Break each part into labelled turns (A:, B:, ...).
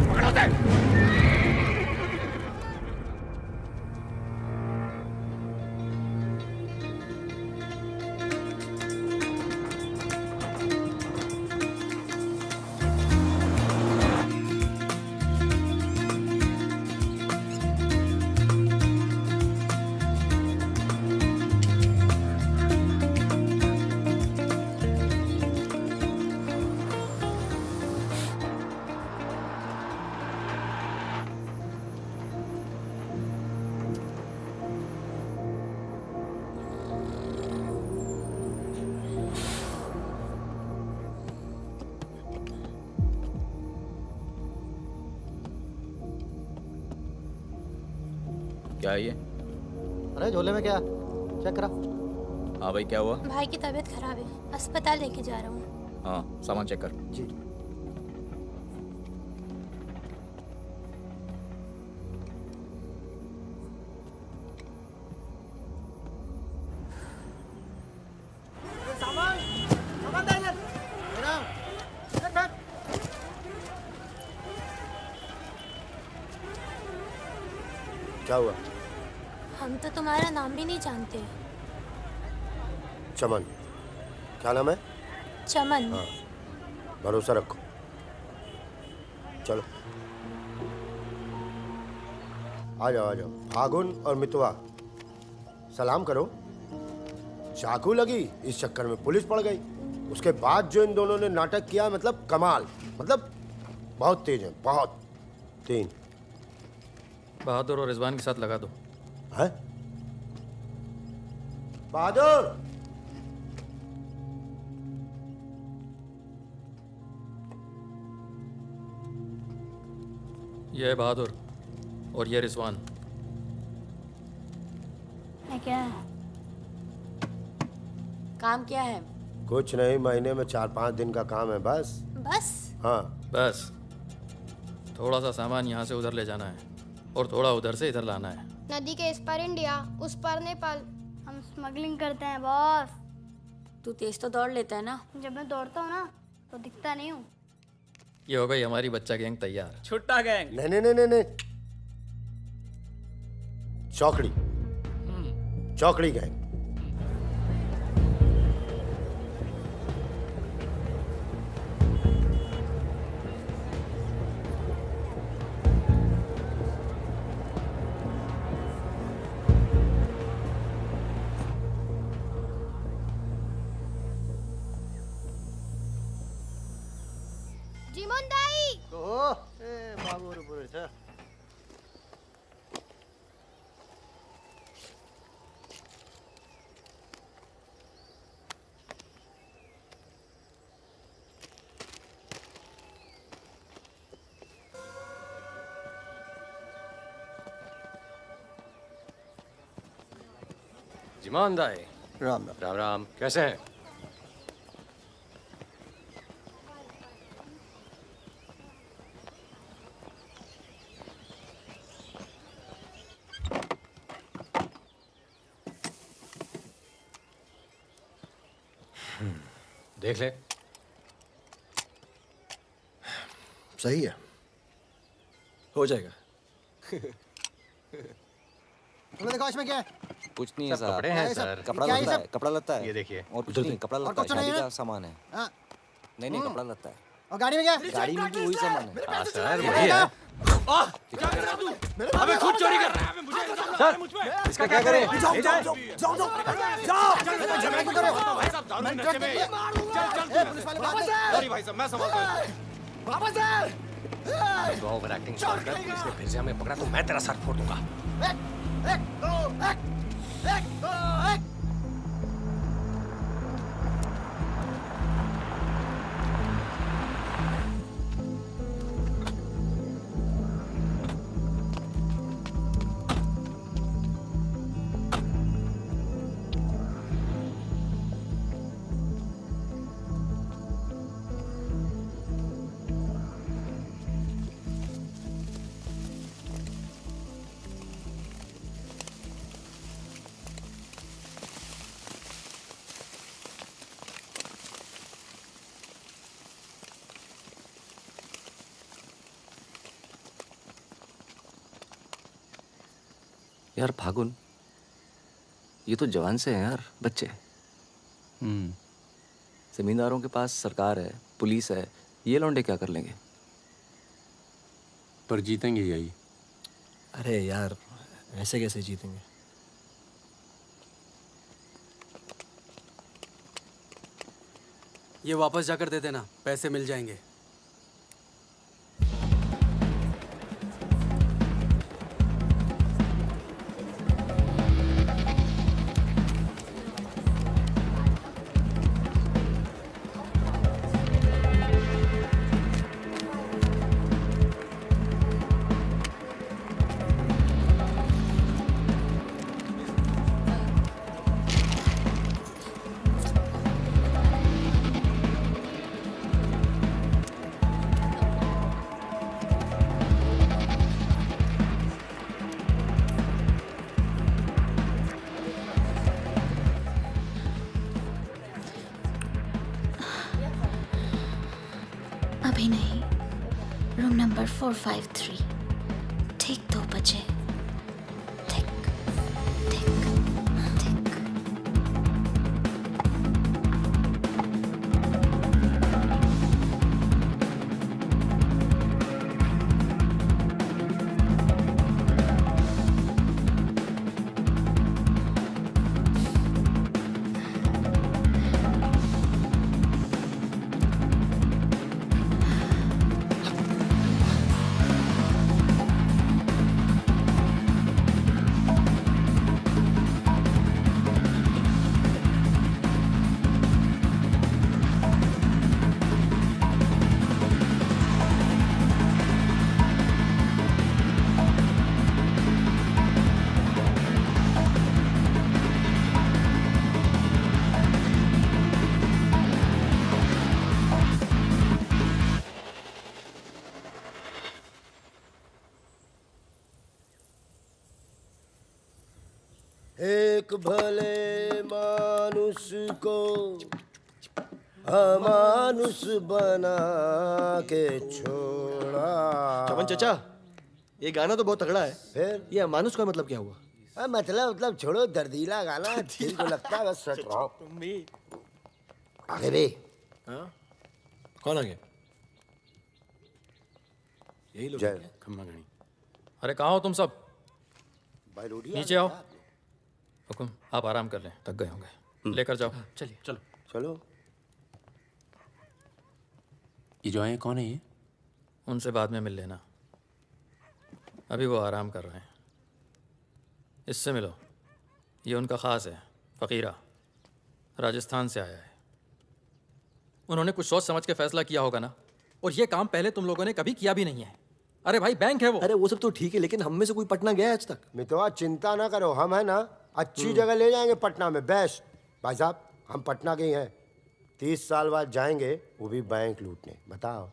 A: पकड़ो उसे। क्या है ये?
B: अरे झोले में क्या? चेक करा।
A: हाँ भाई, क्या हुआ?
C: भाई की तबीयत खराब है, अस्पताल लेके जा रहा हूँ।
A: हाँ, सामान चेक कर।
B: जी। सामान सामान दे इधर।
D: क्या हुआ?
C: हम तो तुम्हारा नाम भी नहीं जानते।
D: चमन। क्या नाम है?
C: चमन।
D: हाँ, भरोसा रखो। चलो आ जाओ आ जाओ। फागुन और मितवा, सलाम करो। चाकू लगी, इस चक्कर में पुलिस पड़ गई। उसके बाद जो इन दोनों ने नाटक किया, मतलब कमाल। मतलब बहुत तेज है, बहुत। 3
E: बहादुर और रिजवान के साथ लगा दो।
D: है? बहादुर!
E: ये है बहादुर और ये रिजवान।
C: है क्या?
F: काम क्या है?
D: कुछ नहीं, महीने में 4-5 दिन का काम है बस।
C: बस?
D: हाँ।
E: बस थोड़ा सा सामान यहाँ से उधर ले जाना है और थोड़ा उधर से इधर लाना है।
G: नदी के इस पार इंडिया, उस पार नेपाल। हम स्मगलिंग करते हैं बॉस।
F: तू तेज तो दौड़ लेता है ना?
G: जब मैं दौड़ता हूँ ना तो दिखता नहीं हूँ।
E: ये हो गई हमारी बच्चा गैंग तैयार।
A: छुट्टा गैंग।
D: नहीं नहीं नहीं नहीं नहीं, चौकड़ी। चौकड़ी गैंग।
G: जीवन दाई।
B: बाबू पूरे छ।
H: जिमान दाई।
B: राम राम।
H: राम राम, कैसे हैं? देख ले।
B: सही है, हो जाएगा। तुमने देखो इसमें क्या है?
I: कुछ नहीं है
H: सब
I: साहब।
H: कपड़े हैं सर।
I: कपड़ा
B: क्या है
I: लत्ता
B: सब?
I: है, कपड़ा लत्ता है।
H: ये देखिए।
I: और कुछ
H: उधर
I: नहीं,
H: देखिए।
I: कपड़ा
B: और
I: लत्ता है,
B: कुछ नहीं
I: शादी
B: है?
I: का सामान है।
B: हाँ।
I: नहीं नहीं, कपड़ा लत्ता है।
G: और गाड़ी में क्या?
I: गाड़ी में भी वही सामान है।
H: हाँ सर, वही है।
A: अबे खुद चोरी कर रहा है। मुझे
H: सर,
A: मुझ पे।
I: इसका क्या करें?
B: जाओ जाओ जाओ जाओ जाओ झगड़ा क्यों कर रहे हो?
A: भाई साहब, दारू में नशे में। चल
B: पुलिस वाले बात कर।
A: सॉरी भाई साहब, मैं संभालता हूँ।
B: वापस है।
H: तो ओवर एक्टिंग छोड़ कर पुलिस ने फिर से हमें पकड़ा तो मैं तेरा सर फोड़ दूंगा।
B: एक दो एक दो एक।
I: यार फागुन, ये तो जवान से हैं यार, बच्चे। जमींदारों के पास सरकार है, पुलिस है, ये लौंडे क्या कर लेंगे?
H: पर जीतेंगे यही।
B: अरे यार, ऐसे कैसे जीतेंगे?
J: ये वापस जाकर दे देना, पैसे मिल जाएंगे।
C: अभी नहीं, रूम नंबर 453, ठीक 2 बजे। ठीक ठीक ठीक।
D: एक भले मानुष को अमानुष बना के छोड़ा।
B: चमन चचा, ये गाना तो बहुत तगड़ा है।
D: फिर
B: ये अमानुष का मतलब क्या हुआ?
D: मतलब छोड़ो, दर्दीला गाना दिल को लगता है बस सच रहो। आगे भी
B: हाँ? कौन आ गया? यही लोग।
D: जय
H: खम्मा गणी।
E: अरे कहाँ हो तुम सब?
D: भाई रोटी
E: नीचे आओ। हुकुम, आप आराम कर लें, थक गए होंगे। लेकर जाओ।
J: चलिए चलो।
D: चलो।
H: ये जो आए हैं, कौन है ये?
E: उनसे बाद में मिल लेना, अभी वो आराम कर रहे हैं। इससे मिलो, ये उनका ख़ास है, फ़कीरा, राजस्थान से आया है। उन्होंने कुछ सोच समझ के फैसला किया होगा ना, और ये काम पहले तुम लोगों ने कभी किया भी नहीं है। अरे भाई, बैंक है वो।
B: अरे वो सब तो ठीक है, लेकिन हम में से कोई पटना गया है आज तक?
D: मितवा चिंता ना करो, हम है ना अच्छी जगह ले जाएंगे पटना में, बेस्ट। भाई साहब, हम पटना के ही हैं, 30 साल बाद जाएंगे, वो भी बैंक लूटने। बताओ,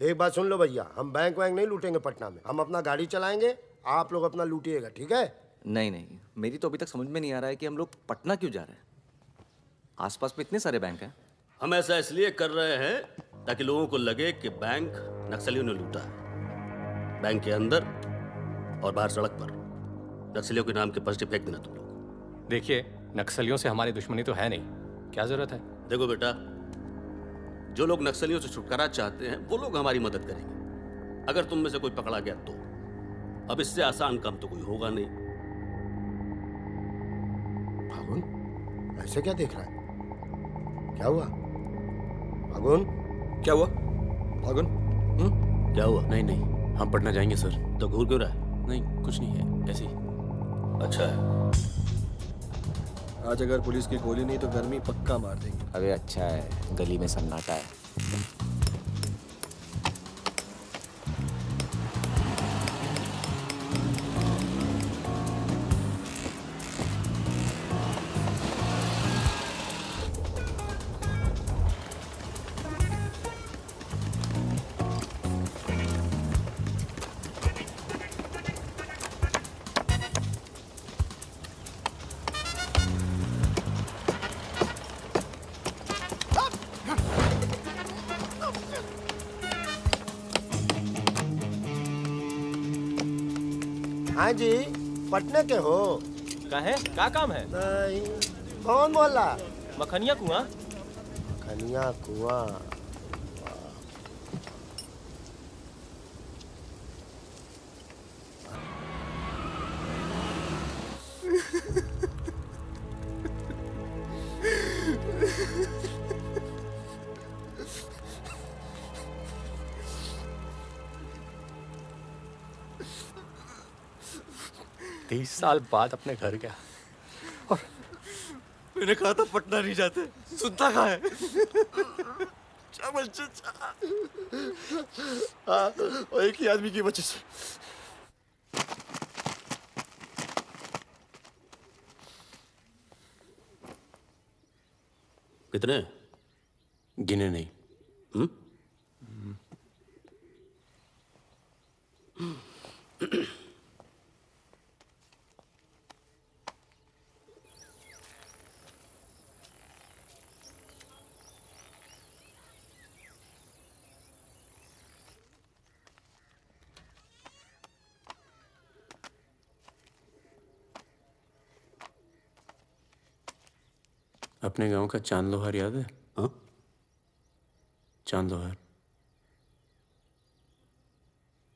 D: एक बात सुन लो भैया, हम बैंक वैंक नहीं लूटेंगे पटना में, हम अपना गाड़ी चलाएंगे, आप लोग अपना लूटिएगा, ठीक है?
I: नहीं नहीं, मेरी तो अभी तक समझ में नहीं आ रहा है कि हम लोग पटना क्यों जा रहे हैं। आसपास में इतने सारे बैंक हैं।
K: हम ऐसा इसलिए कर रहे हैं ताकि लोगों को लगे कि बैंक नक्सलियों ने लूटा है। बैंक के अंदर और बाहर सड़क पर नक्सलियों के नाम के पर्चे फेंक देना तुम लोग।
H: देखिए, नक्सलियों से हमारी दुश्मनी तो है नहीं, क्या जरूरत है?
K: देखो बेटा, जो लोग नक्सलियों से छुटकारा चाहते हैं वो लोग हमारी मदद करेंगे। अगर तुम में से कोई पकड़ा गया तो अब इससे आसान काम तो कोई होगा नहीं।
D: फागुन, ऐसे क्या देख रहा है? क्या हुआ फागुन?
B: क्या हुआ फागुन?
K: क्या हुआ?
H: नहीं नहीं, हम पटना जाएंगे सर।
K: तो घूर क्यों रहा है?
H: नहीं, कुछ नहीं है, ऐसे ही।
K: अच्छा है।
B: आज अगर पुलिस की गोली नहीं तो गर्मी पक्का मार देंगे।
I: अबे अच्छा है, गली में सन्नाटा है।
D: हाँ जी, पटने के हो?
A: का है? का काम है?
D: नहीं। कौन मोहल्ला?
A: मखनिया कुआं।
D: खनिया कुआं।
H: तीस साल बाद अपने घर गया और मैंने कहा था पटना नहीं जाते, सुनता कहाँ है? हाँ, और एक ही आदमी की वजह से।
K: कितने?
H: गिने नहीं। अपने गांव का चांद लोहार याद है?
K: हाँ?
H: चांद लोहार,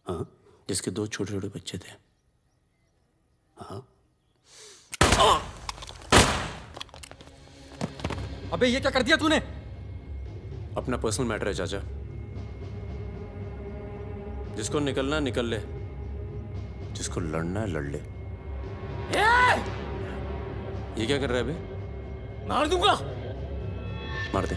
K: हाँ?
H: जिसके 2 छोटे छोटे बच्चे थे।
K: हाँ?
E: अबे ये क्या कर दिया तूने?
H: अपना पर्सनल मैटर है चाचा, जिसको निकलना निकल ले, जिसको लड़ना है लड़ ले। ये क्या कर रहा है बे?
A: मार दूंगा।
H: मार दे।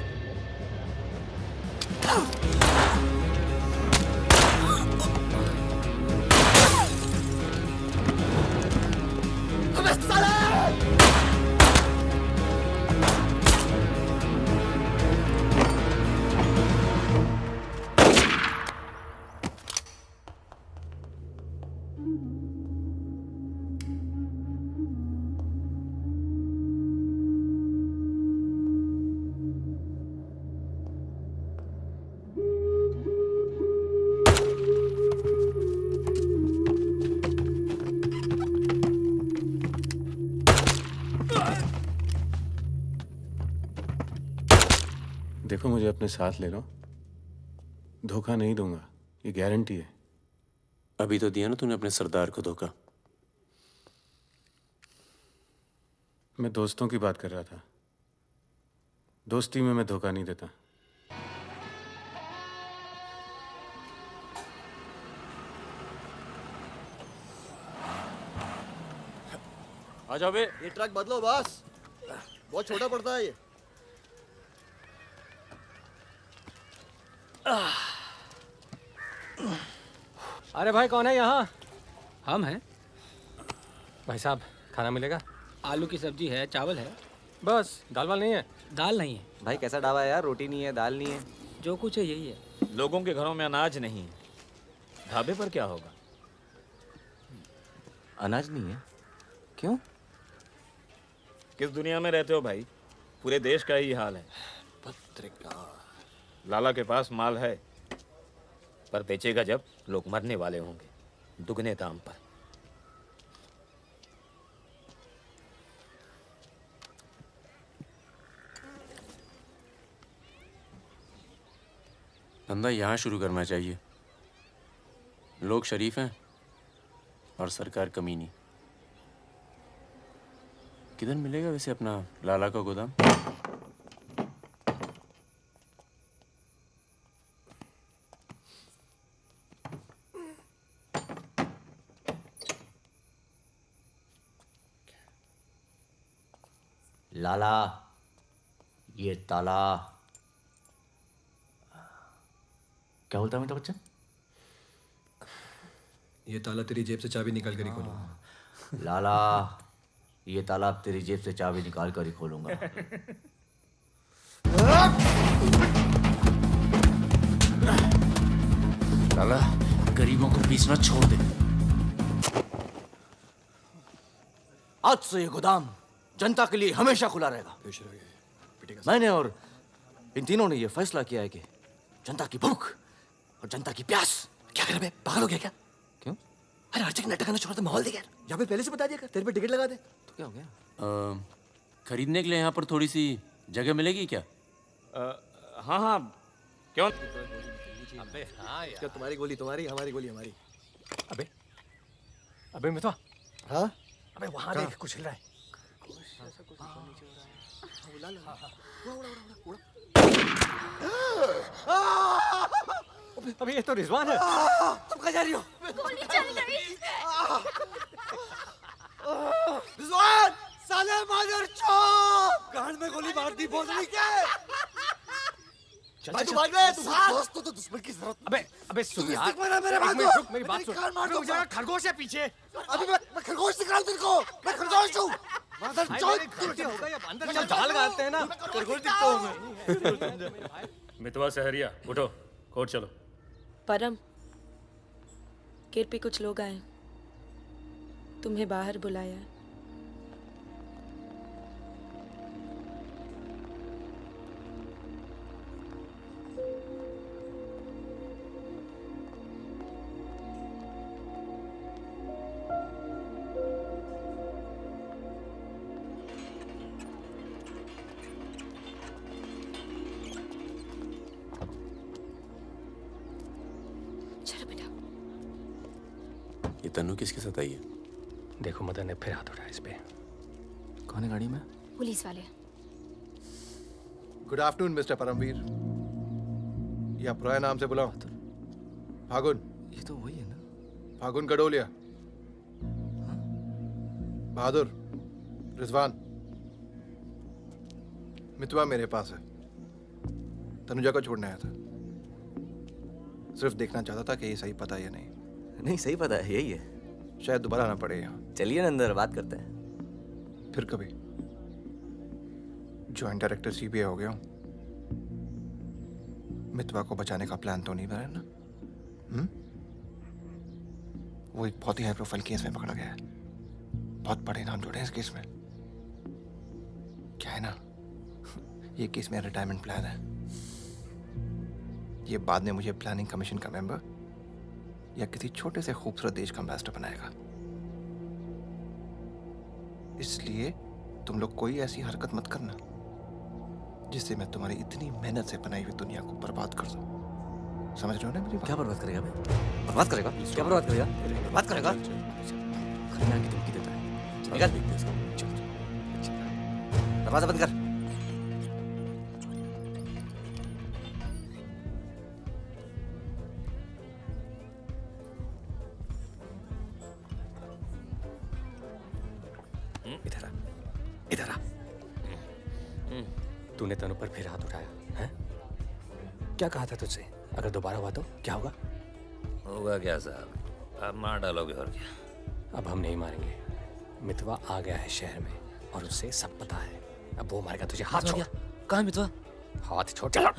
L: देखो मुझे अपने साथ ले लो, धोखा नहीं दूंगा, ये गारंटी है।
H: अभी तो दिया ना तूने अपने सरदार को धोखा।
L: मैं दोस्तों की बात कर रहा था, दोस्ती में मैं धोखा नहीं देता।
A: आ जाओ बे।
B: ये ट्रक बदलो बॉस, बहुत छोटा पड़ता है ये।
E: अरे भाई कौन है यहाँ? हम हैं। भाई साहब खाना मिलेगा?
J: आलू की सब्जी है, चावल है।
E: बस दाल वाल नहीं है?
J: दाल नहीं है।
I: भाई कैसा ढाबा है यार, रोटी नहीं है, दाल नहीं है।
J: जो कुछ है यही है।
A: लोगों के घरों में अनाज नहीं है, ढाबे पर क्या होगा?
I: अनाज नहीं है? क्यों?
A: किस दुनिया में रहते हो भाई? पूरे देश का ही हाल है।
H: पत्रकार।
A: लाला के पास माल है, पर बेचेगा जब लोग मरने वाले होंगे, दुगने दाम पर।
H: धंधा यहाँ शुरू करना चाहिए। लोग शरीफ हैं और सरकार कमीनी। किधर मिलेगा वैसे अपना लाला का गोदाम?
B: लाला, ये ताला। क्या बोलता है मेरा बच्चा?
J: ये ताला तेरी जेब से चाबी निकाल कर ही खोलूंगा।
B: लाला, ये ताला तेरी जेब से चाबी निकाल कर ही खोलूंगा। लाला, गरीबों को पीसना छोड़ दे। आज से ये गोदाम जनता के लिए हमेशा खुला रहेगा। मैंने और इन तीनों ने यह फैसला किया है कि जनता की भूख और जनता की प्यास। क्या कर बे, पागल हो गया क्या?
I: क्यों?
B: अरे अर्चक नाटक करना छोड़ दे, माहौल देख यार। या फिर पहले से बता दिया कर, तेरे पे टिकट लगा दे।
I: तो क्या हो गया?
L: खरीदने के लिए यहाँ पर थोड़ी सी जगह मिलेगी क्या?
A: हाँ हाँ, क्यों?
H: अबे हाँ यार।
B: क्या तुम्हारी गोली तुम्हारी, हमारी गोली हमारी।
H: अबे अबे मितवा,
B: हाँ
H: अबे वहाँ देख कुछ हिल रहा है। अबे ये तो रिजवान है।
B: तुम कहाँ जा रही हो?
C: गोली चल गई।
B: रिजवान, साले मादर चौक, गांड में गोली मार दी, बोल क्या? भाई तू भाग गया, तू दोस्त तो दुश्मन की जरूरत।
H: अबे सुन यार,
B: मेरे बात
H: रुक, मेरी बात सुन। मुझे खरगोश है पीछे।
B: अभी मैं खरगोश दिख रहा हूँ तेरे को, मैं खरगोश हूँ। मादर चौक,
H: गलती हो गई, अब अंदर चल, जाल लगाते हैं ना। खरगोश दिखता हूँ मैं।
E: मितवा सहरिया, उठो, कोर्ट चलो।
M: परम, गेट पे कुछ लोग आए, तुम्हें बाहर बुलाया है।
L: ये तन्नू किसके साथ आई है?
H: देखो मदन ने फिर हाथ उठाया इस पे।
I: कौन है गाड़ी में?
C: पुलिस वाले।
J: Good afternoon mister Paramvir. या पुराने नाम से बुलाओ। फागुन।
I: ये तो वही है ना?
J: फागुन गडोलिया। बहादुर, रिजवान। मितवा मेरे पास है, तनुजा को छोड़ने आया था। सिर्फ देखना चाहता था कि ये सही पता है या नहीं।
I: नहीं, सही पता है, यही है।
J: शायद दोबारा आना पड़े यहाँ।
I: चलिए ना अंदर बात करते हैं।
J: फिर कभी। जॉइंट डायरेक्टर सीबीआई हो गया हूँ। मितवा को बचाने का प्लान तो नहीं बना ना? वो एक बहुत ही हाई प्रोफाइल केस में पकड़ा गया है। बहुत बड़े नाम जुड़े हैं इस केस में। क्या है ना, ये केस मेरा रिटायरमेंट प्लान है। ये बाद में मुझे प्लानिंग कमीशन का मेंबर या किसी छोटे से खूबसूरत देश का एम्बेसडर बनाएगा। इसलिए तुम लोग कोई ऐसी हरकत मत करना जिससे मैं तुम्हारी इतनी मेहनत से बनाई हुई दुनिया को बर्बाद कर दूं। समझ रहे हो ना मेरी बात?
I: क्या बर्बाद करेगा बे? बर्बाद करेगा? क्या बर्बाद करेगा? बर्बाद करेगा? घर में आके धमकी देता है। निकल। दरवाजा बंद कर।
H: इधर आ, इधर आ। तूने तनु पर फिर हाथ उठाया है? क्या कहा था तुझसे? अगर दोबारा हुआ तो क्या होगा?
A: होगा क्या साहब, अब मार डालोगे और क्या?
H: अब हम नहीं मारेंगे। मितवा आ गया है शहर में और उसे सब पता है। अब वो मारेगा तुझे। हाथ छोड़।
I: कहाँ है मितवा?
H: हाथ छोड़। चलो।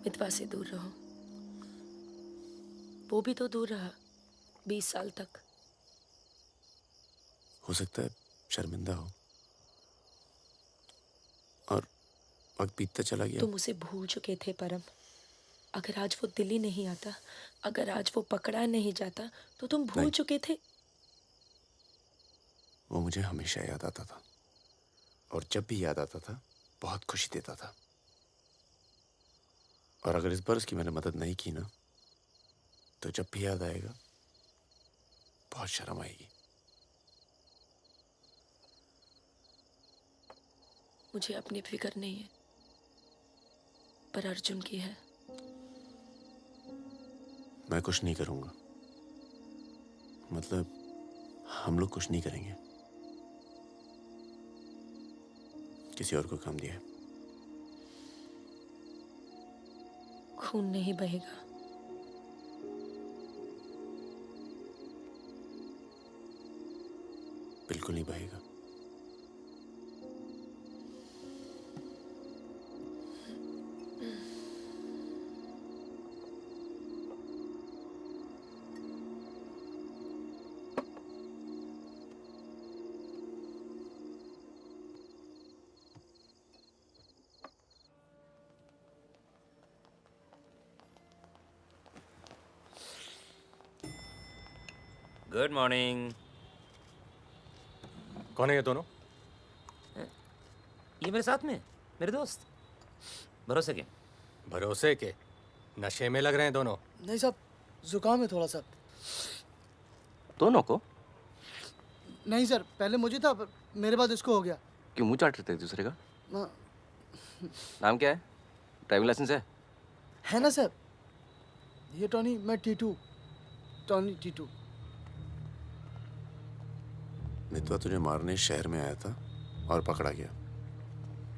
M: मितवा से दूर रहो। वो भी तो दूर रहा 20 साल तक।
L: हो सकता है शर्मिंदा हो और वक्त बीतता चला गया।
M: तुम उसे भूल चुके थे परम। अगर आज वो दिल्ली नहीं आता, अगर आज वो पकड़ा नहीं जाता, तो तुम भूल चुके थे।
L: वो मुझे हमेशा याद आता था और जब भी याद आता था बहुत खुशी देता था। और अगर इस बार उसकी मैंने मदद नहीं की ना, तो जब भी याद आएगा बहुत शर्म आएगी।
M: मुझे अपनी फिक्र नहीं है, पर अर्जुन की है।
L: मैं कुछ नहीं करूंगा, मतलब हम लोग कुछ नहीं करेंगे। किसी और को काम दिया है।
M: खून नहीं बहेगा।
L: बिल्कुल नहीं बहेगा।
A: Good morning.
H: कौन है ये दोनों?
A: ये मेरे साथ में मेरे दोस्त भरोसे के।
H: भरोसे के? नशे में लग रहे हैं दोनों।
B: नहीं साहब, जुकाम है थोड़ा सा।
I: दोनों को?
B: नहीं सर, पहले मुझे था, पर मेरे बाद इसको हो गया।
I: क्यों मुंह चाट रहे थे एक दूसरे का?
B: हाँ।
I: नाम क्या है? ड्राइविंग लाइसेंस है
B: ना सर? ये टॉनी, मैं टीटू। टॉनी टीटू।
L: मितवा तुझे मारने शहर में आया था और पकड़ा गया।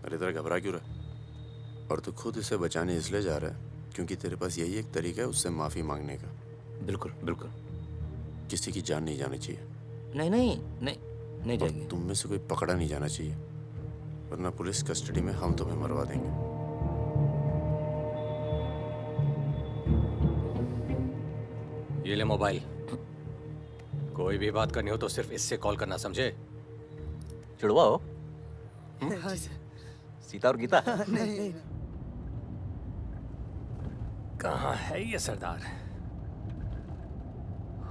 L: अरे तेरा घबरा क्यों रहा? और तू खुद इसे बचाने इसलिए जा रहा है क्योंकि तेरे पास यही एक तरीका है उससे माफी मांगने का।
A: बिल्कुल बिल्कुल।
L: किसी की जान नहीं जानी चाहिए।
A: नहीं नहीं नहीं नहीं जाएगी।
L: तुम में से कोई पकड़ा नहीं जाना चाहिए, वरना पुलिस कस्टडी में हम तुम्हें मरवा देंगे।
H: ये ले मोबाइल। कोई भी बात करनी हो तो सिर्फ इससे कॉल करना, समझे?
I: जुड़वा हो?
B: हाँ सर।
I: सीता और गीता?
B: नहीं।
H: कहाँ है ये सरदार?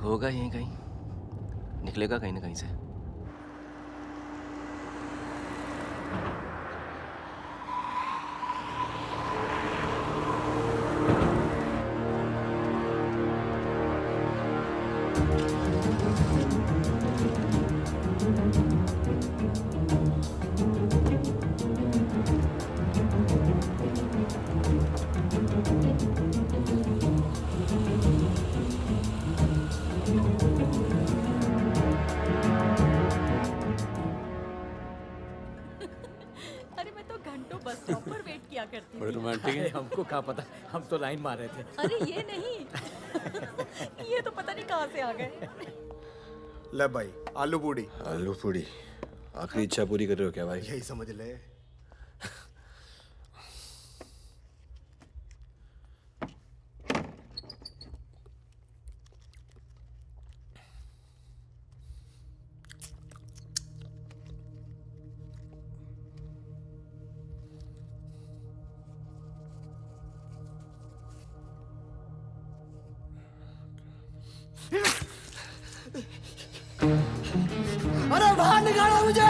I: होगा यहीं कहीं, निकलेगा कहीं ना कहीं से।
F: अरे मैं तो घंटों बस स्टॉप पर वेट किया करती
H: बड़े
F: थी।
H: रोमांटिक है।
B: हमको कहाँ पता, हम तो लाइन मार रहे थे।
F: अरे ये नहीं ये तो पता नहीं कहाँ से आ गए।
J: ले भाई, आलू पूड़ी।
H: आलू पूड़ी? आखिरी इच्छा पूरी कर रहे हो क्या भाई?
J: यही समझ ले।
B: अरे बाहर निकालो मुझे,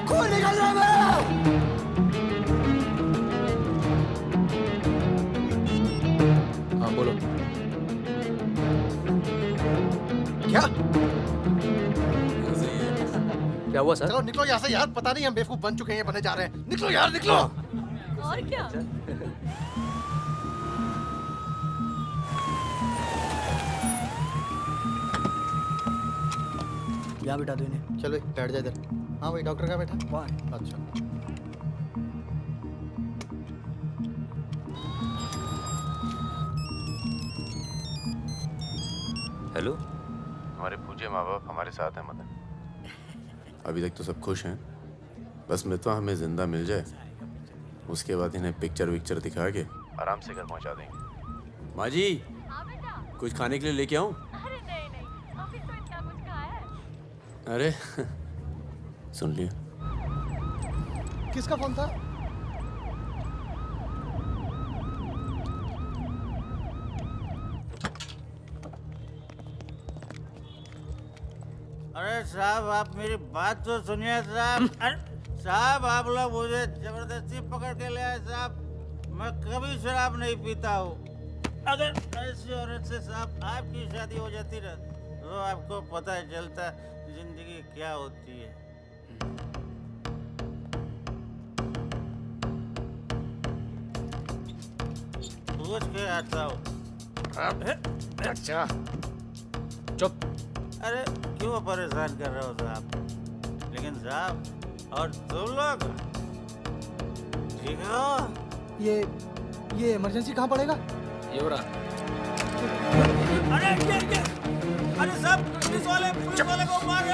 B: खून निकल रहा है मेरा।
J: हाँ बोलो। क्या?
I: क्या हुआ सर?
J: चलो निकलो यहाँ से यार, पता नहीं हम बेवकूफ बन चुके हैं, बने जा रहे हैं। निकलो यार, निकलो।
F: और क्या?
B: यहाँ बिठा दो इन्हें।
J: चलो बैठ जा इधर। हाँ भाई, डॉक्टर कहाँ बैठा?
B: वहाँ।
J: अच्छा।
A: हेलो।
L: हमारे पूज्य माँ बाप हमारे साथ हैं मदन। अभी तक तो सब खुश हैं, बस मितवा हमें जिंदा मिल जाए, उसके बाद इन्हें पिक्चर विक्चर दिखा के आराम से घर पहुंचा देंगे। माँ जी, कुछ खाने के लिए लेके आऊं?
F: अरे नहीं ऑफिस में इतना कुछ कहा है।
L: अरे सुन लिया।
J: किसका फोन था?
N: अरे साहब, आप मेरी बात तो सुनिए साहब। अरे साहब, आप लोग मुझे जबरदस्ती पकड़ के ले आए साहब। मैं कभी शराब नहीं पीता हूँ। अगर ऐसी औरत से साहब आपकी शादी हो जाती ना, तो आपको पता चलता जिंदगी क्या होती है। पूछ के आता हूँ।
J: अच्छा
B: चुप।
N: अरे क्यों परेशान कर रहे हो साहब? लेकिन साहब, और तुम लोग ठीक हो?
B: ये ये इमरजेंसी कहाँ पड़ेगा?
E: ये हो रहा।
N: अरे सब पुलिस वाले को मार रहे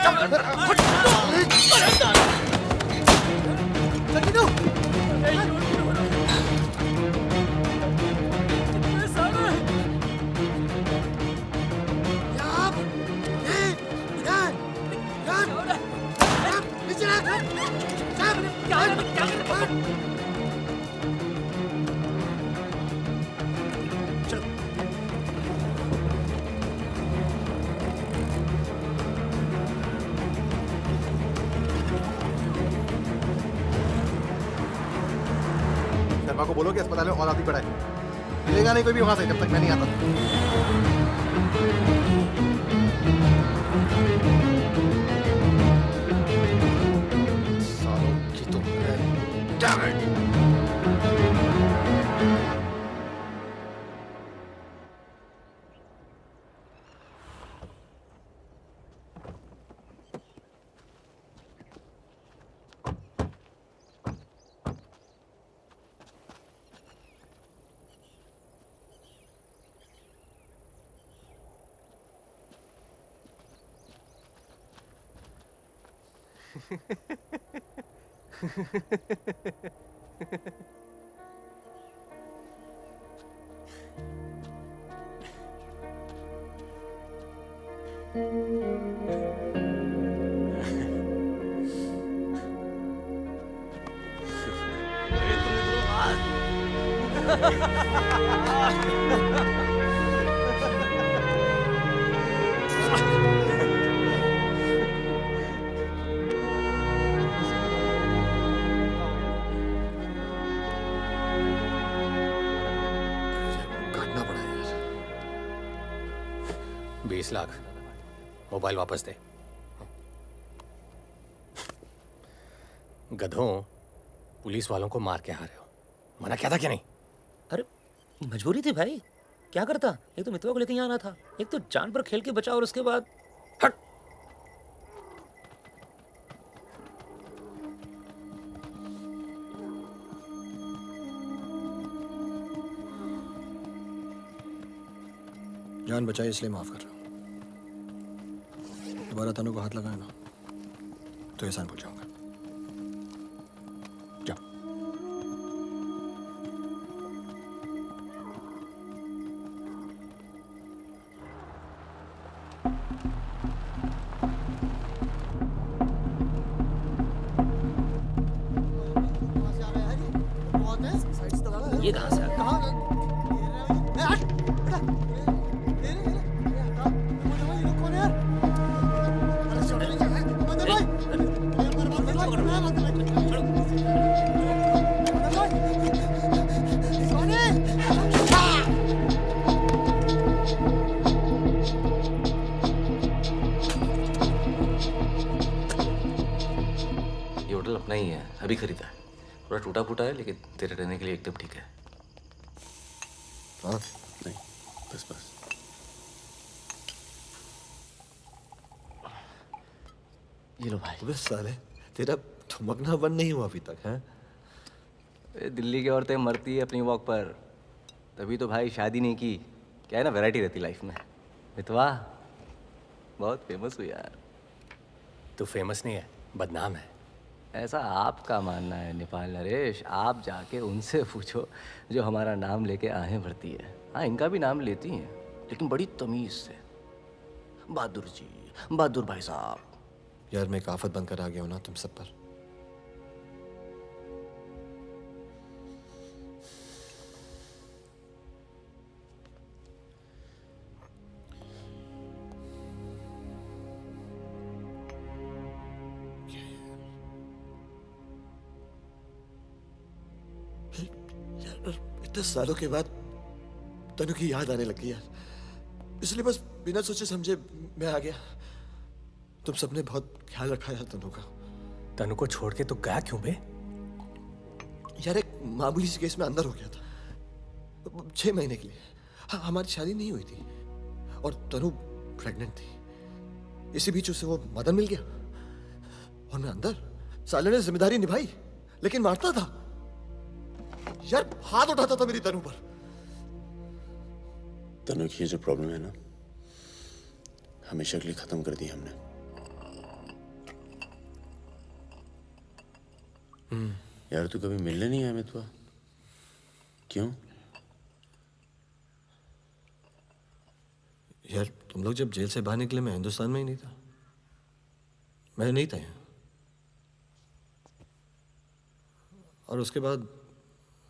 J: शर्मा को बोलो कि अस्पताल में और आदमी पड़ा है। मिलेगा नहीं कोई भी वहां से जब तक मैं नहीं आता। सालों की तो Damn it! काटना पड़ा यार।
H: 20 लाख मोबाइल वापस दे। गधों, पुलिस वालों को मार के आ रहे हो, मना क्या था क्या नहीं?
A: अरे मजबूरी थी भाई, क्या करता। एक तो मितवा को लेके यहाँ आना था, एक तो जान पर खेल के बचा, और उसके बाद हट।
J: जान बचाई इसलिए माफ कर रहा हूँ। दोबारा तनु को हाथ लगाए ना तो एहसान भूल जाऊंगा। जाओ।
A: ये कहाँ से आ गया?
I: ये होटल अपना ही है, अभी खरीदा है। थोड़ा टूटा फूटा है लेकिन तेरे रहने के लिए एकदम ठीक है।
L: हाँ नहीं, बस बस।
I: ये लो भाई।
J: बस साले तेरा ठुमकना बंद नहीं हुआ अभी तक है?
I: दिल्ली की औरतें मरती है अपनी वॉक पर, तभी तो भाई शादी नहीं की। क्या है ना, वैरायटी रहती लाइफ में। मितवा बहुत फेमस हुई यार।
H: तू फेमस नहीं है, बदनाम है।
I: ऐसा आपका मानना है नेपाल नरेश। आप जाके उनसे पूछो जो हमारा नाम लेके आहें भरती है। हाँ, इनका भी नाम लेती हैं लेकिन बड़ी तमीज से। बहादुर जी, बहादुर भाई साहब।
J: यार मैं एक आफत बनकर आ गया हूं ना तुम सब पर। इतने सालों के बाद तनु की याद आने लगी यार, इसलिए बस बिना सोचे समझे मैं आ गया। तुम सबने बहुत ख्याल रखा यार तनु का।
H: तनु को छोड़ के तो गया क्यों बे?
J: यार एक मामूली सी केस में अंदर हो गया था 6 महीने के लिए। हाँ, हमारी शादी नहीं हुई थी और तनु प्रेग्नेंट थी। इसी बीच उसे वो मदन मिल गया और मैं अंदर। साले ने जिम्मेदारी निभाई लेकिन मारता था। यार हाथ उठाता था मेरी तनु पर।
L: तनु की ये जो प्रॉब्लम है ना, हमेशा के लिए खत्म कर दी हमने। यार तू कभी मिलने नहीं आया मितवा? क्यों?
J: यार तुम लोग जब जेल से बाहर निकले मैं हिंदुस्तान में ही नहीं था, मैं नहीं था यहाँ। और उसके बाद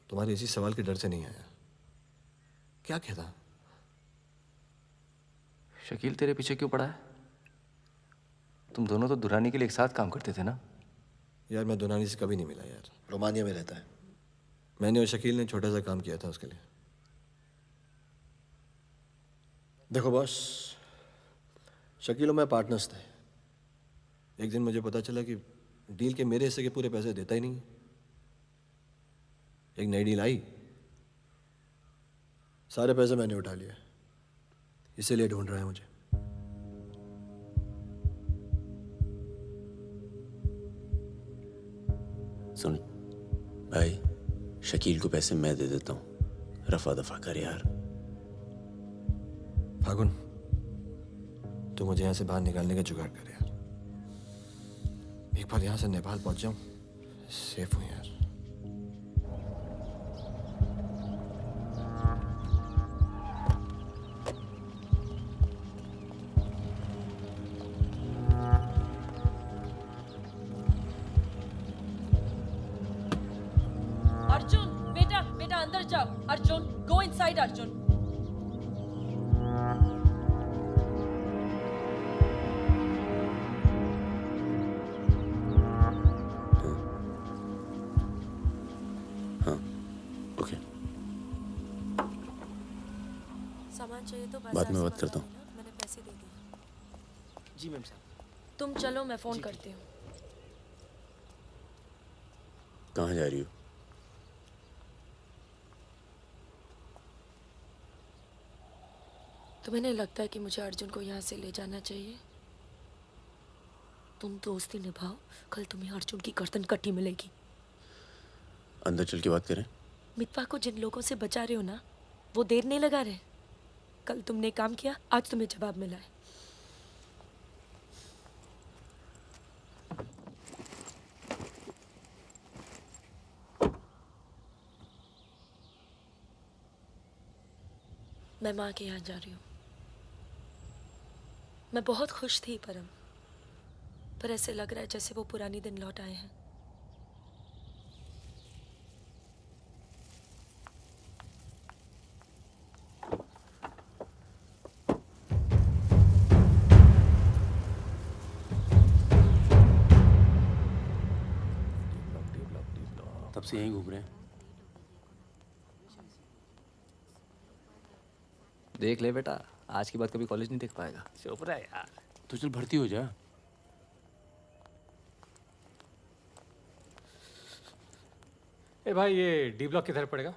J: तुम्हारे इसी सवाल के डर से नहीं आया। क्या कहता?
I: शकील तेरे पीछे क्यों पड़ा है? तुम दोनों तो दुरानी के लिए एक साथ काम करते थे ना?
J: यार मैं दुनानी से कभी नहीं मिला यार, रोमानिया में रहता है। मैंने और शकील ने छोटा सा काम किया था उसके लिए। देखो बॉस, शकील और मैं पार्टनर्स थे। एक दिन मुझे पता चला कि डील के मेरे हिस्से के पूरे पैसे देता ही नहीं। एक नई डील आई, सारे पैसे मैंने उठा लिए, इसीलिए ढूंढ रहा है मुझे।
L: सुन भाई, शकील को पैसे मैं दे देता हूँ, रफा दफा कर यार।
J: फागुन, तू मुझे यहाँ से बाहर निकालने का जुगाड़ कर यार। एक बार यहाँ से नेपाल पहुँच जाऊँ, सेफ हूँ यार।
F: अर्जुन, बेटा बेटा अंदर जाओ। Arjun, go inside Arjun.
M: सामान चाहिए तो
L: बाद में बात करता हूँ।
M: मैंने पैसे दे दिए।
A: जी मैम साहब।
M: तुम चलो, मैं फोन करती हूँ।
L: कहाँ जा रही हो?
M: तुम्हें नहीं लगता है कि मुझे अर्जुन को यहाँ से ले जाना चाहिए? तुम दोस्ती निभाओ, कल तुम्हें अर्जुन की गर्दन कटी मिलेगी।
L: अंदर चल के बात करें।
M: मितवा को जिन लोगों से बचा रहे हो ना, वो देर नहीं लगा रहे। कल तुमने काम किया, आज तुम्हें जवाब मिला है। मैं माँ के यहाँ जा रही हूँ। मैं बहुत खुश थी परम, पर ऐसे लग रहा है जैसे वो पुरानी दिन लौट आए हैं।
L: तब से यहीं घूम रहे हैं।
I: देख ले बेटा, आज के बाद कभी कॉलेज नहीं देख पाएगा।
K: चुप रहा यार।
L: तो चल भर्ती हो जा।
H: ए भाई, ये डी ब्लॉक किधर पड़ेगा?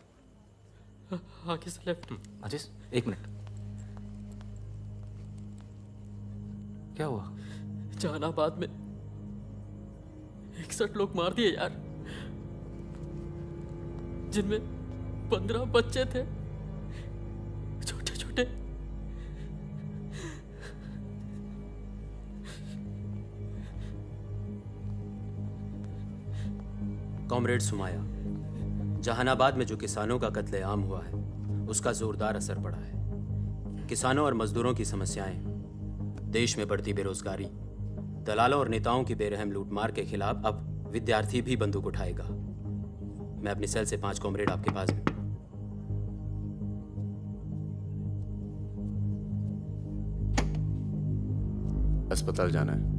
M: आगे से लेफ्ट।
I: आशीष, एक मिनट। क्या हुआ?
M: जहानाबाद में 61 लोग मार दिए यार, जिनमें 15 बच्चे थे, छोटे छोटे।
O: कॉमरेड सुमाया, जहानाबाद में जो किसानों का कत्लेआम हुआ है उसका जोरदार असर पड़ा है। किसानों और मजदूरों की समस्याएं, देश में बढ़ती बेरोजगारी, दलालों और नेताओं की बेरहम लूटमार के खिलाफ अब विद्यार्थी भी बंदूक उठाएगा। मैं अपनी सेल से 5 कॉमरेड आपके पास हूं।
L: अस्पताल जाना है।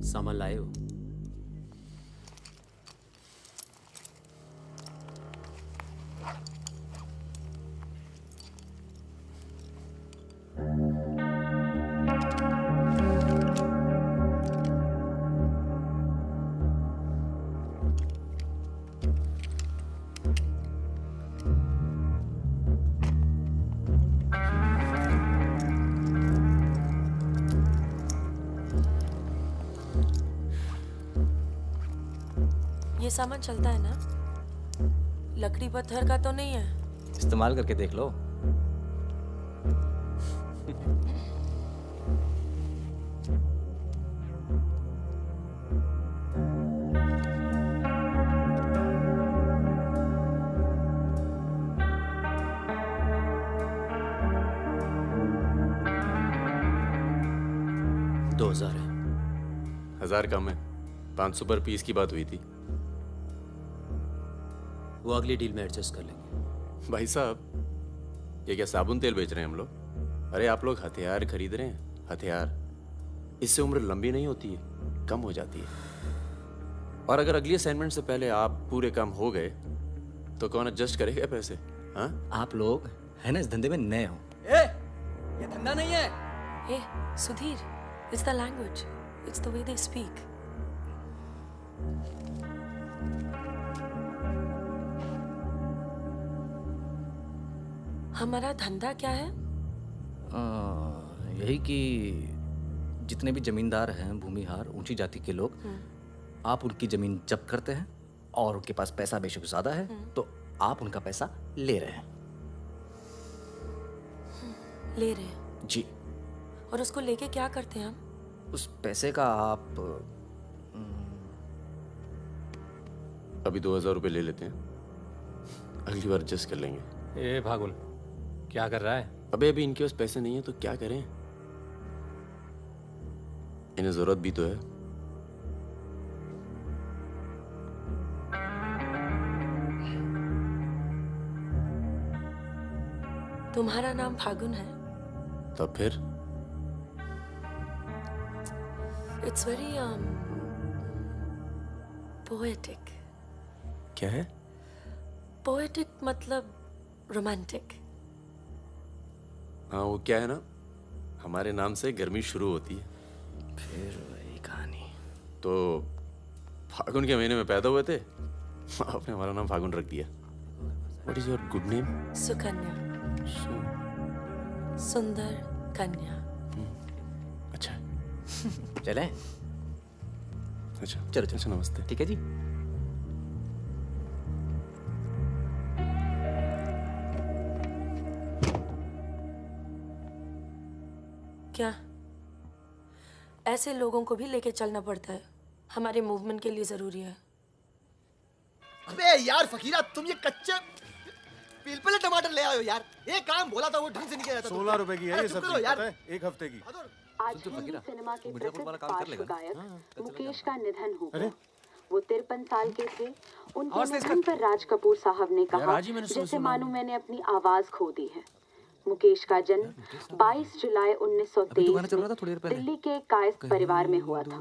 O: सामान लाए हो?
M: ये सामान चलता है ना? लकड़ी पत्थर का तो नहीं है?
I: इस्तेमाल करके देख लो।
O: दो 2000 है।
L: 1000 कम है, 500 पर पीस की बात हुई थी।
O: वो अगली डील में एडजस्ट कर लेंगे।
L: भाई साहब, ये क्या साबुन तेल बेच रहे हैं हम लोग? अरे आप लोग हथियार खरीद रहे हैं, हथियार। इससे उम्र लंबी नहीं होती है, कम हो जाती है। और अगर अगली असाइनमेंट से पहले आप पूरे काम हो गए तो कौन एडजस्ट करेगा पैसे? हाँ,
I: आप लोग है ना इस धंधे में नए हो।
B: ये धंधा नहीं है।
M: Hey, Sudhir, it's the language. It's the way they speak. हमारा धंधा क्या है?
I: यही कि जितने भी जमींदार हैं, भूमिहार, ऊंची जाति के लोग, आप उनकी जमीन जब्त करते हैं और उनके पास पैसा बेशक ज्यादा है तो आप उनका पैसा ले रहे हैं।
M: ले रहे हैं?
I: जी।
M: और उसको लेके क्या करते हैं हम?
I: उस पैसे का आप
L: अभी 2000 रुपये ले लेते हैं, अगली बार एडजस्ट कर लेंगे।
H: ए भागुल, क्या कर रहा है?
L: अभी इनके पास पैसे नहीं है तो क्या करें? इन्हें जरूरत भी तो है।
M: तुम्हारा नाम फागुन है?
L: तब फिर
M: It's very poetic.
L: क्या है?
M: Poetic मतलब romantic.
L: हाँ, वो क्या है ना, हमारे नाम से गर्मी शुरू होती है।
I: फिर वही कहानी।
L: तो फागुन के महीने में पैदा हुए थे, आपने हमारा नाम फागुन रख दिया। What is your good name?
M: Sukanya. सुंदर कन्या।
L: अच्छा।
I: चलें?
L: अच्छा
I: चलो
L: अच्छा, नमस्ते।
I: ठीक है जी।
M: क्या ऐसे लोगों को भी लेके चलना पड़ता है? हमारे मूवमेंट के लिए जरूरी है।
J: अबे यार फकीरा, तुम ये कच्चे पिलपिले टमाटर ले आयो यार। ये काम बोला था वो ढंग से नहीं किया जाता।
P: 16 रुपए की है ये सब्जी, पता है? एक हफ्ते की।
Q: आज हिंदी सिनेमा के प्रसिद्ध पार्श्व गायक मुकेश का निधन हो गया। वो 53 साल के थे। उनके निधन पर राज कपूर साहब ने कहा, जैसे मानो मैंने अपनी आवाज खो दी है। मुकेश का जन्म 22 जुलाई 1923 में दिल्ली के कायस्थ परिवार में हुआ था।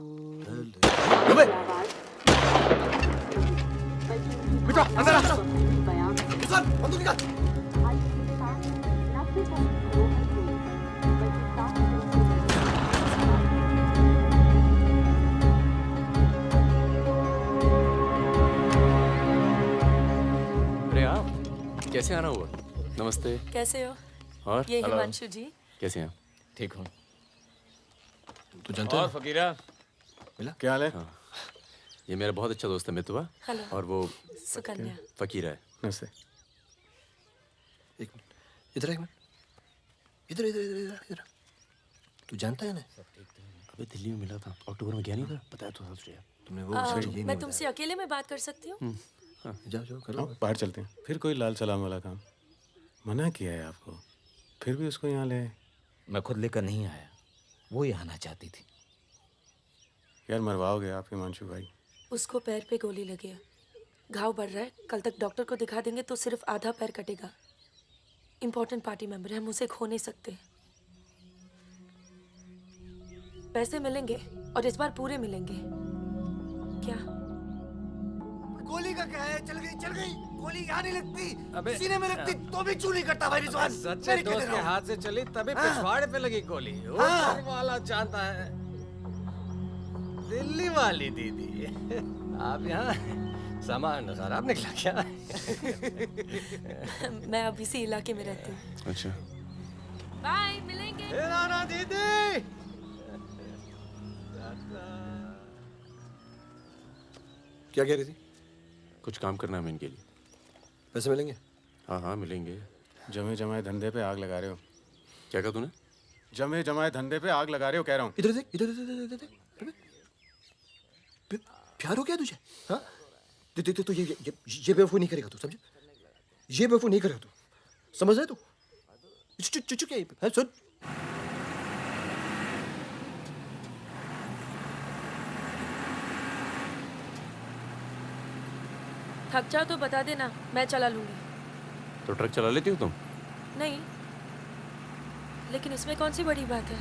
J: बेटा अंदर आ। निकाल, बंदूक निकाल।
L: अरे आप कैसे आना हुआ? नमस्ते।
M: कैसे हो?
L: और
M: ये हिमांशु जी।
L: कैसे हैं?
I: ठीक हूँ।
L: तू जानता है?
P: और फकीरा
L: मिला?
P: क्या हाल है?
L: हाँ। ये मेरा बहुत अच्छा दोस्त है मितवा।
M: हेलो।
L: और वो
M: सुकन्या।
L: फकीरा है।
P: नमस्ते।
J: एक मिनट, इधर एक मिनट। इधर इधर इधर इधर। तू जानता है ना?
L: अबे दिल्ली में मिला था, अक्टूबर में गया नहीं था, बताया तो था तुझे।
J: तुमने वो
M: मैं तुमसे अकेले में बात कर सकती हूँ?
J: जाओ जाओ करो।
P: बाहर चलते हैं। फिर कोई लाल सलाम वाला काम? मना किया है आपको, फिर भी उसको यहाँ ले आए।
R: मैं खुद लेकर नहीं आया, वो ही आना चाहती थी।
P: यार मरवाओगे आप हिमांशु भाई।
M: उसको पैर पे गोली लगी है, घाव बढ़ रहा है। कल तक डॉक्टर को दिखा देंगे तो सिर्फ आधा पैर कटेगा। इम्पोर्टेंट पार्टी मेंबर है, हम उसे खो नहीं सकते। पैसे मिलेंगे और इस बार पूरे मिलेंगे। क्या
J: गोली का क्या है? चल गई गोली यहाँ नहीं लगती, सीने में लगती तो भी चू नहीं करता भाई रिजवान।
H: सच्चे दोस्त के हाथ से चली तभी पिछवाड़े पे लगी गोली। ऊपर वाला जानता है। दिल्ली वाली दीदी, आप यहाँ सामान खराब निकला क्या?
M: मैं अब इसी इलाके में रहती हूँ।
L: अच्छा।
M: बाय, मिलेंगे।
H: राना दीदी।
J: क्या कह रही थी?
L: कुछ काम करना है इनके लिए।
J: पैसे मिलेंगे?
L: हाँ हाँ मिलेंगे।
P: जमे जमाए धंधे पे आग लगा रहे हो।
L: क्या कहा तूने?
P: जमे जमाए धंधे पे आग लगा रहे हो कह रहा हूँ।
J: इधर देख, इधर इधर इधर। प्यार हो गया तुझे? हाँ? तो ये बेवकूफ़ नहीं करेगा तू, समझे? ये बेवकूफ़ नहीं करेगा तू, समझ रहे तू? चुप क्या सुन।
M: थक जाओ तो बता देना, मैं चला लूंगी।
L: तो ट्रक चला लेती हो तुम?
M: नहीं, लेकिन इसमें कौन सी बड़ी बात है?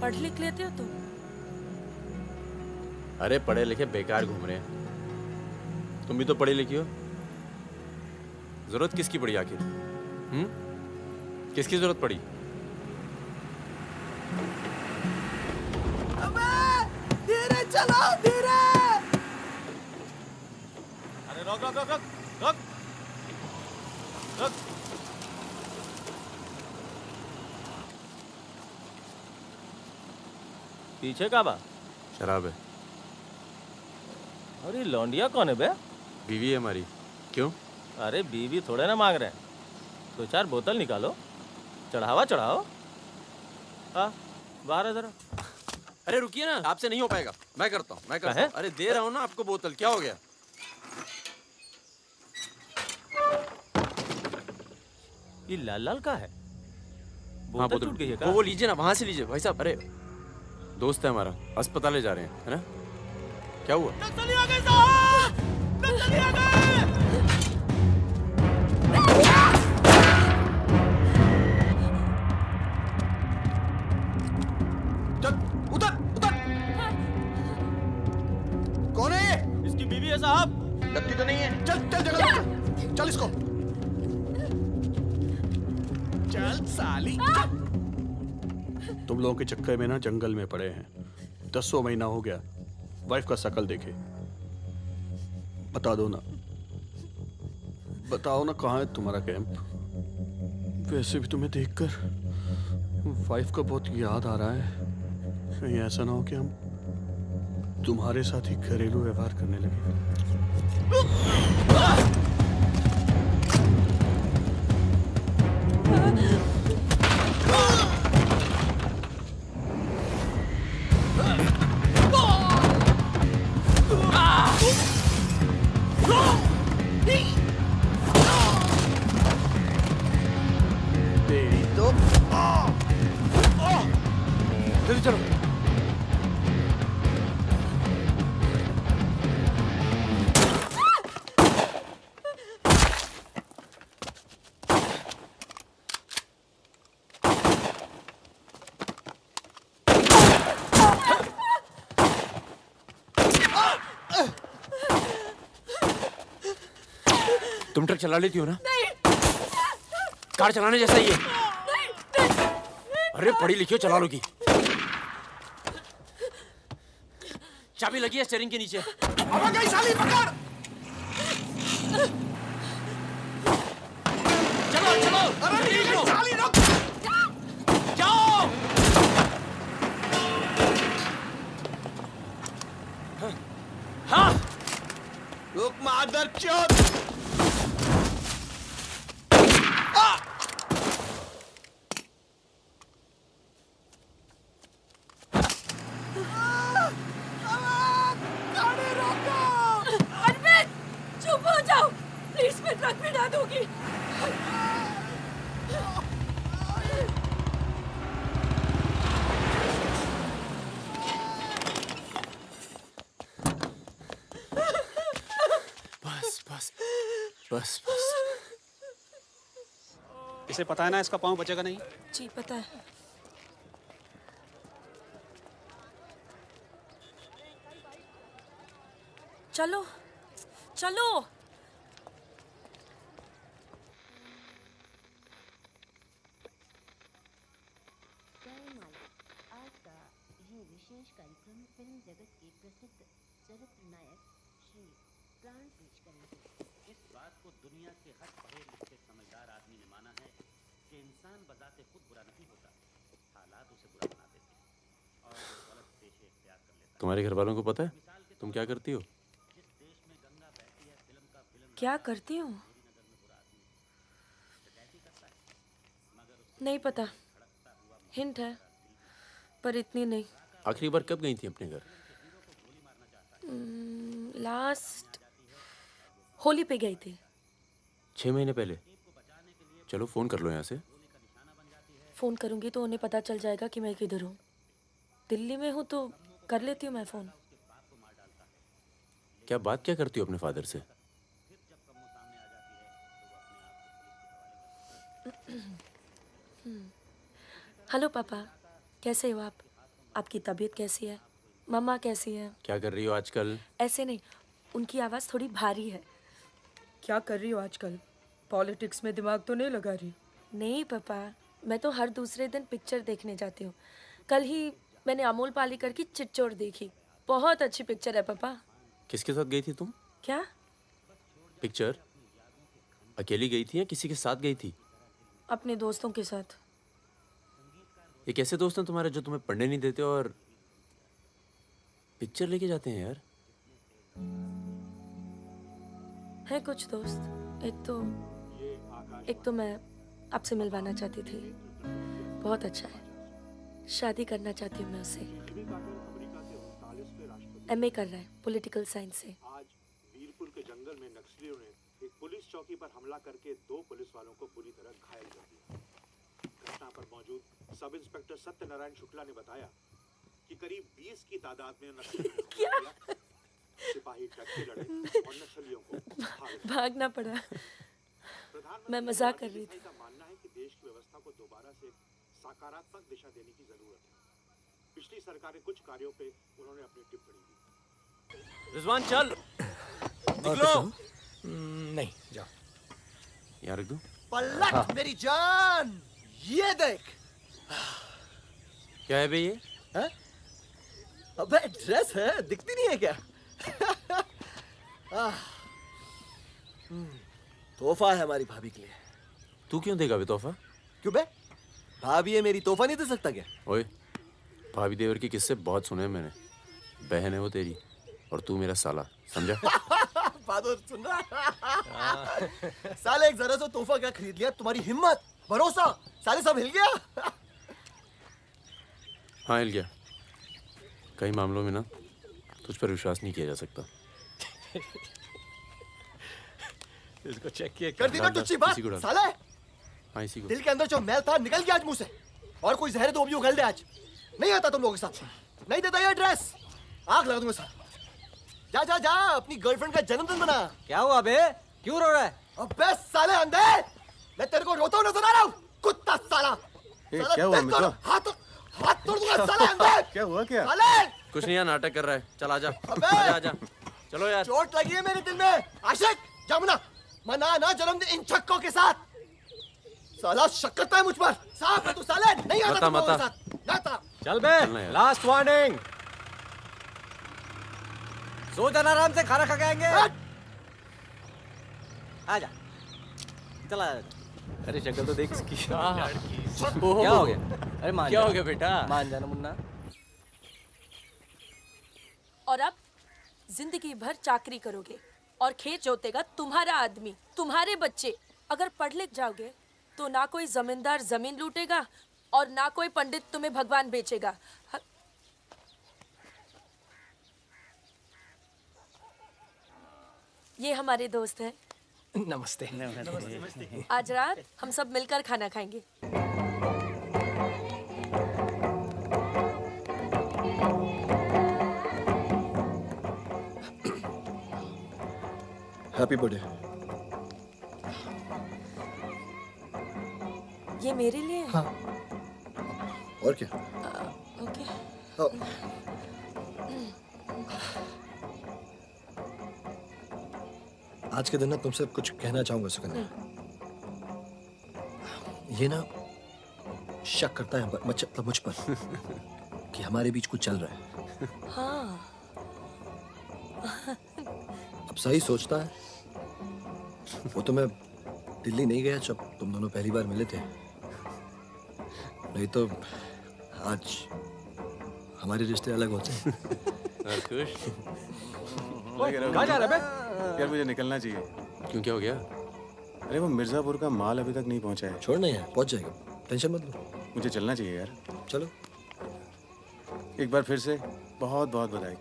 M: पढ़ लिख लेते हो तुम?
L: अरे पढ़े लिखे बेकार घूम रहे हैं। तुम भी तो पढ़ी लिखी हो। जरूरत किसकी पड़ी आखिर? किसकी जरूरत पड़ी?
N: धीरे चलाओ, धीरे। अरे रोक रोक रोक रोक रोक रोक। पीछे का बा?
L: शराब है।
N: अरे लौंडिया कौन है बे?
L: बीवी है हमारी। क्यों?
N: अरे बीवी थोड़े ना मांग रहे हैं, 2-4 बोतल निकालो, चढ़ावा चढ़ाओ। हाँ बाहर है जरा।
L: अरे रुकिए ना, आपसे नहीं हो पाएगा। मैं करता हूँ। अरे दे रहा हूँ ना आपको बोतल, क्या हो गया?
N: ये लाल लाल का है?
L: हाँ
N: बोतल टूट गई है क्या?
L: वो लीजिए ना, वहां से लीजिए भाई साहब। अरे दोस्त है हमारा, अस्पताल ले जा रहे हैं, है ना? क्या हुआ?
N: नक्सली आ गए साहब! नक्सली आ गए!
J: कौन है?
N: इसकी बीवी है साहब।
J: लगती तो नहीं है। चल चल जगह चल इसको।
H: चल साली। तुम लोगों के चक्कर में ना जंगल में पड़े हैं। 10वां महीना हो गया, वाइफ का शकल देखे। बता दो ना, बताओ ना कहाँ है तुम्हारा कैंप? वैसे भी तुम्हें देखकर वाइफ का बहुत याद आ रहा है। कहीं ऐसा ना हो कि हम तुम्हारे साथ ही घरेलू व्यवहार करने लगे। तेरी तो
L: जल्दी चलो। तुम ट्रक चला लेती हो ना?
M: नहीं।
L: कार चलाने जैसा ही है। अरे पढ़ी लिखी हो, चला लोगी। चाबी लगी है स्टीयरिंग के नीचे।
N: अब गई साली, पकड़।
L: चलो चलो।
N: अरे निकलो साली, रुक।
L: जाओ। हाँ।
N: रुक मादर चोद।
M: चुप हो जाओ प्लीज, मैं ट्रक में ना दूंगी।
H: बस बस बस बस।
S: इसे पता है ना इसका पाँव बचेगा नहीं।
M: जी पता है। चलो चलो।
Q: आज का ये विशेष कार्यक्रम फिल्म जगत के प्रसिद्ध चरित्र नायक श्री प्राण पेश करेंगे।
K: इस बात को दुनिया के हर पढ़े लिखे समझदार आदमी ने माना है कि इंसान बजाते खुद बुरा नहीं होता, हालात उसे बुरा बना देते हैं।
L: तुम्हारे घर वालों को पता है तुम क्या करती हो?
M: क्या करती हूँ? नहीं पता, हिंट है पर इतनी नहीं।
L: आखिरी बार कब गई थी अपने घर?
M: लास्ट होली पे गई थी।
L: 6 महीने पहले। चलो फोन कर लो यहाँ से।
M: फोन करूंगी तो उन्हें पता चल जाएगा कि मैं किधर हूँ। दिल्ली में हूँ तो कर लेती हूँ मैं फोन।
L: क्या बात क्या करती हो अपने फादर से?
M: हेलो पापा, कैसे हो आप? आपकी तबीयत कैसी है? मम्मा कैसी है?
L: क्या कर रही हो आजकल?
M: ऐसे नहीं, उनकी आवाज़ थोड़ी भारी है।
F: क्या कर रही हो आजकल? पॉलिटिक्स में दिमाग तो नहीं लगा रही?
M: नहीं पापा, मैं तो हर दूसरे दिन पिक्चर देखने जाती हूँ। कल ही मैंने अमोल पालेकर की चिट्चोर देखी। बहुत अच्छी पिक्चर है पापा।
L: किसके साथ गई थी तुम?
M: क्या?
L: पिक्चर अकेली गई थी या किसी के साथ गई थी?
M: अपने दोस्तों के साथ।
L: ये कैसे दोस्त हैं तुम्हारे जो तुम्हें पढ़ने नहीं देते और पिक्चर लेके जाते हैं यार?
M: है कुछ दोस्त। एक तो मैं आपसे मिलवाना चाहती थी। बहुत अच्छा है। शादी करना चाहती हूँ मैं उससे। MA कर रहा है पॉलिटिकल साइंस से।
T: आज वीरपुर के जंगल में नक्सलियों ने एक पुलिस चौकी पर हमला करके 2 पुलिस वालों को बुरी तरह घायल कर दिया। घटना पर मौजूद सब इंस्पेक्टर सत्यनारायण शुक्ला ने बताया कि करीब 20 की तादाद में नक्सलियों सिपाही डटे लड़े और नक्सलियों को
M: भागना पड़ा। मैं मजाक कर रही थी।
T: का मानना है कि देश की व्यवस्था को दोबारा से सकारात्मक दिशा देने की जरूरत है। पिछली सरकार के कुछ कार्यों पे उन्होंने अपनी टिप्पणी दी।
B: रिजवान चल निकलो।
J: नहीं जाओ।
L: यहाँ रख दूं?
J: पलट मेरी जान, ये देख।
L: क्या है बे ये?
J: है? अबे ड्रेस है, दिखती नहीं है क्या? तोहफा है हमारी भाभी के लिए।
L: तू क्यों देगा बे तोहफा?
J: क्यों बे? भाभी है मेरी, तोहफा नहीं दे सकता क्या?
L: ओए, भाभी देवर के किस्से बहुत सुने हैं मैंने। बहन है वो तेरी और तू मेरा साला, समझा?
J: बहादुर सुन रहा? साले एक जरा सा तोहफा क्या खरीद लिया? तुम्हारी हिम्मत, भरोसा, साले सब हिल गया।
L: हाँ हिल गया। कई मामलों में ना तुझ पर विश्वास नहीं किया जा सकता।
J: इसको चेक किया कर दी ना टुच्ची बात साले।
L: हाँ इसी को।
J: दिल के अंदर जो मैल था निकल गया आज मुंह से। और कोई जहर दो भी उगल दे आज। नहीं आता तुम लोगों के साथ। नहीं देता ये ड्रेस। आग लगा दूंगा साथ। जा जा जा अपनी गर्लफ्रेंड का जन्मदिन मना।
B: क्या हुआ बे? क्यों रो रहा है?
J: अबे साले अंधे, मैं तेरे को रोता हुआ नजर आ रहा हूँ। कुत्ता साला।
L: क्या हुआ मित्रा?
J: हाथ तोड़ दूंगा साले अंधे।
L: क्या हुआ क्या?
J: साले
L: कुछ नहीं यार, नाटक कर रहा है। चल आजा। आजा आजा। चलो यार।
J: चोट लगी है मेरे दिल में। आशिक जामुना मना ना जन्मदिन इन छक्कों के साथ। साला शक करता है मुझ पर। साफ है तू साले। नहीं आता तुम लोगों के साथ। नाता।
B: चल बे, लास्ट वार्निंग। सो जाना आराम से, खाना खा के आएंगे। आजा चला आजा।
I: अरे शक्ल तो देख इसकी।
B: क्या हो गया? अरे मान
I: क्या
B: जा।
I: हो गया बेटा?
B: मान जाना मुन्ना।
M: और अब जिंदगी भर चाकरी करोगे और खेत जोतेगा तुम्हारा आदमी, तुम्हारे बच्चे। अगर पढ़ लिख जाओगे तो ना कोई जमींदार जमीन लूटेगा और ना कोई पंडित तुम्हें भगवान बेचेगा। ये हमारे दोस्त हैं।
J: नमस्ते।
M: आज रात हम सब मिलकर खाना खाएंगे।
J: Happy birthday.
M: ये मेरे लिए है?
J: हाँ। और क्या?
M: ओके।
J: आज के दिन ना तुमसे कुछ कहना चाहूंगा सुकन्या। ये ना शक करता है मतलब मुझ पर कि हमारे बीच कुछ चल रहा है।
M: हाँ।
J: अब सही सोचता है। वो तो मैं दिल्ली नहीं गया जब तुम दोनों पहली बार मिले थे। नहीं तो आज हमारे रिश्ते अलग होते हैं।
L: खुश
P: कहाँ जा रहा है बे? यार मुझे निकलना चाहिए।
L: क्यों, क्या हो गया?
P: अरे वो मिर्ज़ापुर का माल अभी तक नहीं पहुंचा है।
J: छोड़ना यार, पहुंच जाएगा, टेंशन मत लो।
P: मुझे चलना चाहिए यार।
J: चलो।
P: एक बार फिर से बहुत बहुत बधाई।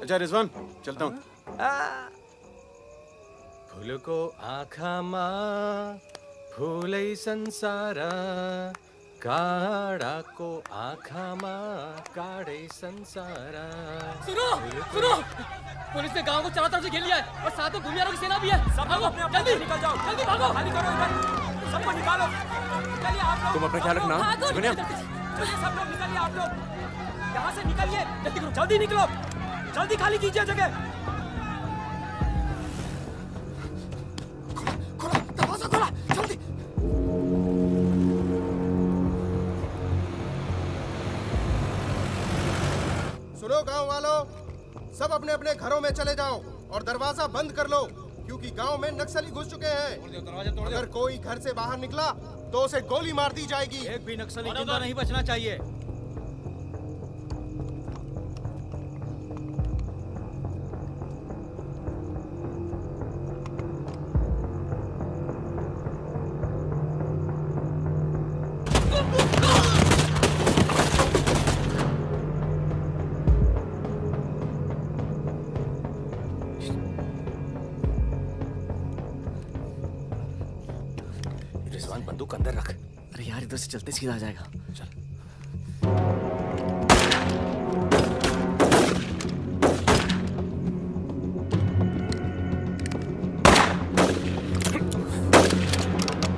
P: अच्छा रिजवान, चलता हूँ।
I: फूलको आँखामा फुलै संसार, काँडाको आँखामा काँडै संसार।
U: सुनो सुनो, पुलिस ने गांव को चारों तरफ से घेर लिया है और साथ में भूमियारों की सेना भी है। सब लोग अपने जल्दी निकल जाओ, जल्दी भागो, खाली करो इधर, सबको निकालो। चलिए आप लोग,
L: तुम अपना ख्याल रखना।
U: चलिए सब लोग निकलिए, आप लोग यहाँ से निकलिए, जल्दी करो, जल्दी निकलो, जल्दी खाली कीजिए जगह।
J: दरवाजा खोला, जल्दी।
V: सुनो गांव वालों, सब अपने अपने घरों में चले जाओ और दरवाजा बंद कर लो, क्योंकि गांव में नक्सली घुस चुके हैं। अगर कोई घर से बाहर निकला तो उसे गोली मार दी जाएगी।
N: एक भी नक्सली जिंदा नहीं बचना चाहिए।
B: रिजवान बंदूक अंदर रख। अरे यार इधर से चलते सीधा आ जाएगा। चल।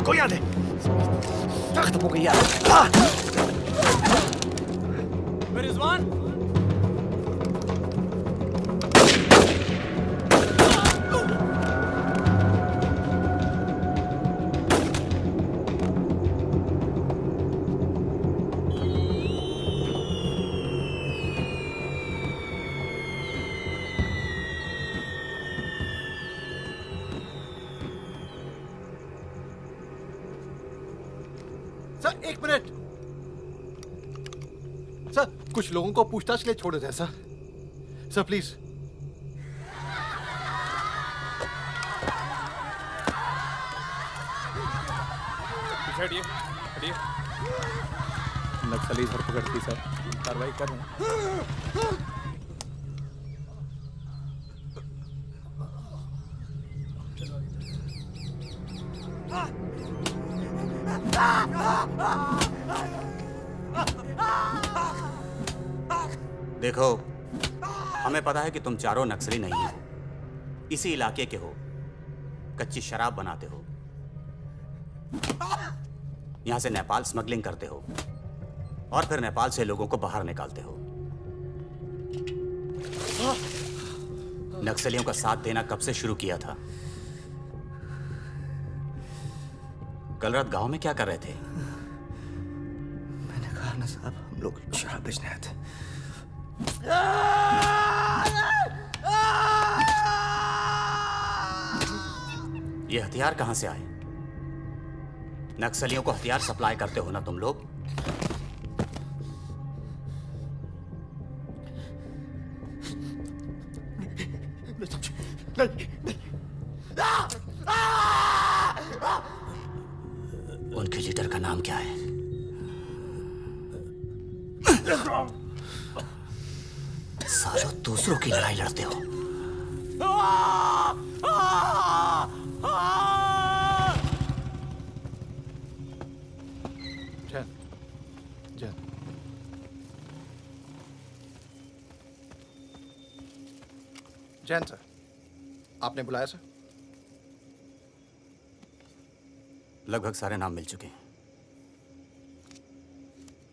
B: कोई आ दे। खत्म हो गई यार।
U: रिजवान,
J: सर एक मिनट। सर कुछ लोगों को पूछताछ के लिए छोड़ देते हैं सर। Sir please.
P: हटिए हटिए। नक्सली धरपकड़ की सर, कार्रवाई कर रहे हैं।
O: देखो, हमें पता है कि तुम चारों नक्सली नहीं हो, इसी इलाके के हो, कच्ची शराब बनाते हो, यहां से नेपाल स्मगलिंग करते हो और फिर नेपाल से लोगों को बाहर निकालते हो। नक्सलियों का साथ देना कब से शुरू किया था? कल रात गांव में क्या कर रहे थे?
B: मैंने कहा ना साहब, हम लोग शराब बेचने आए थे।
O: ये हथियार कहां से आए? नक्सलियों को हथियार सप्लाई करते हो ना तुम लोग? उनके लीडर का नाम क्या है? सालों दूसरों की लड़ाई लड़ते हो।
J: जैन, जैन। जैन सर, आपने बुलाया सर?
O: लगभग सारे नाम मिल चुके हैं।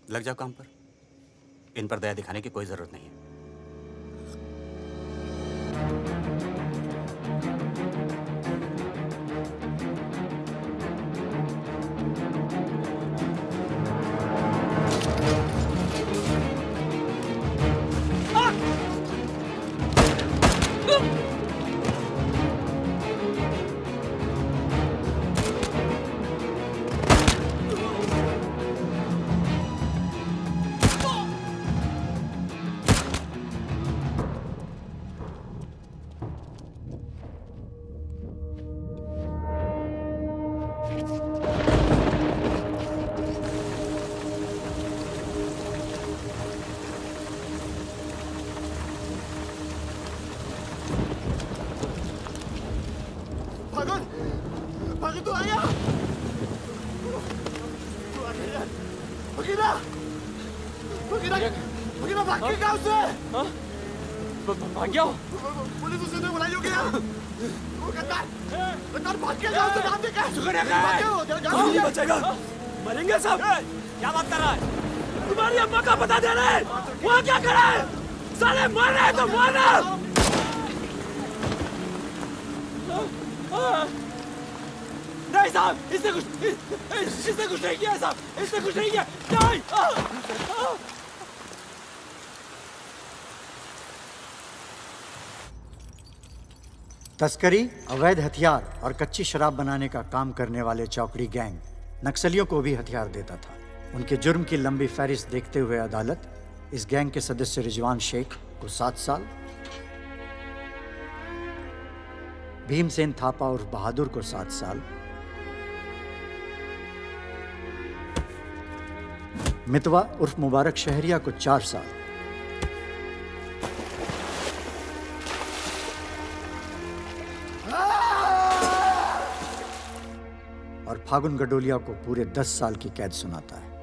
O: लग जाओ काम पर। इन पर दया दिखाने की कोई जरूरत नहीं है।
J: बगीरा बगीरा बगीरा भाग के गांव से
U: भाग गया
J: पुलिस उसे ने बुलाई हो गया वो गद्दार भाग के गांव से नाम दे के
U: सुगड़िया कहाँ है?
J: नहीं
U: बचेगा मरेंगे सब क्या बात कर रहा है तुम्हारी अम्मा का पता दे रहे वहाँ क्या कर रहा है साले मर रहे तो मारना नहीं साहब इसने कुछ नहीं किया साहब इसने कुछ नहीं किया नहीं
D: तस्करी, अवैध हथियार और कच्ची शराब बनाने का काम करने वाले चौकड़ी गैंग नक्सलियों को भी हथियार देता था। उनके जुर्म की लंबी फहरिस्त देखते हुए अदालत इस गैंग के सदस्य रिजवान शेख को 7 साल, भीमसेन थापा उर्फ बहादुर को 7 साल, मितवा उर्फ मुबारक शहरिया को 4 साल, और फागुन गडोलिया को पूरे 10 साल की कैद सुनाता है।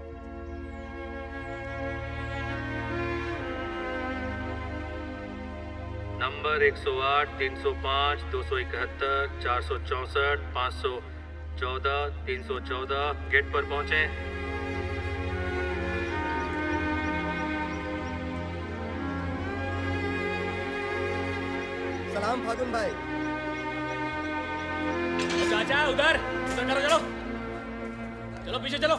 E: नंबर 108, 305, 271, 464, 514, 314 गेट पर पहुंचे।
V: सलाम फागुन भाई।
U: चाचा उधर करो चलो चलो पीछे चलो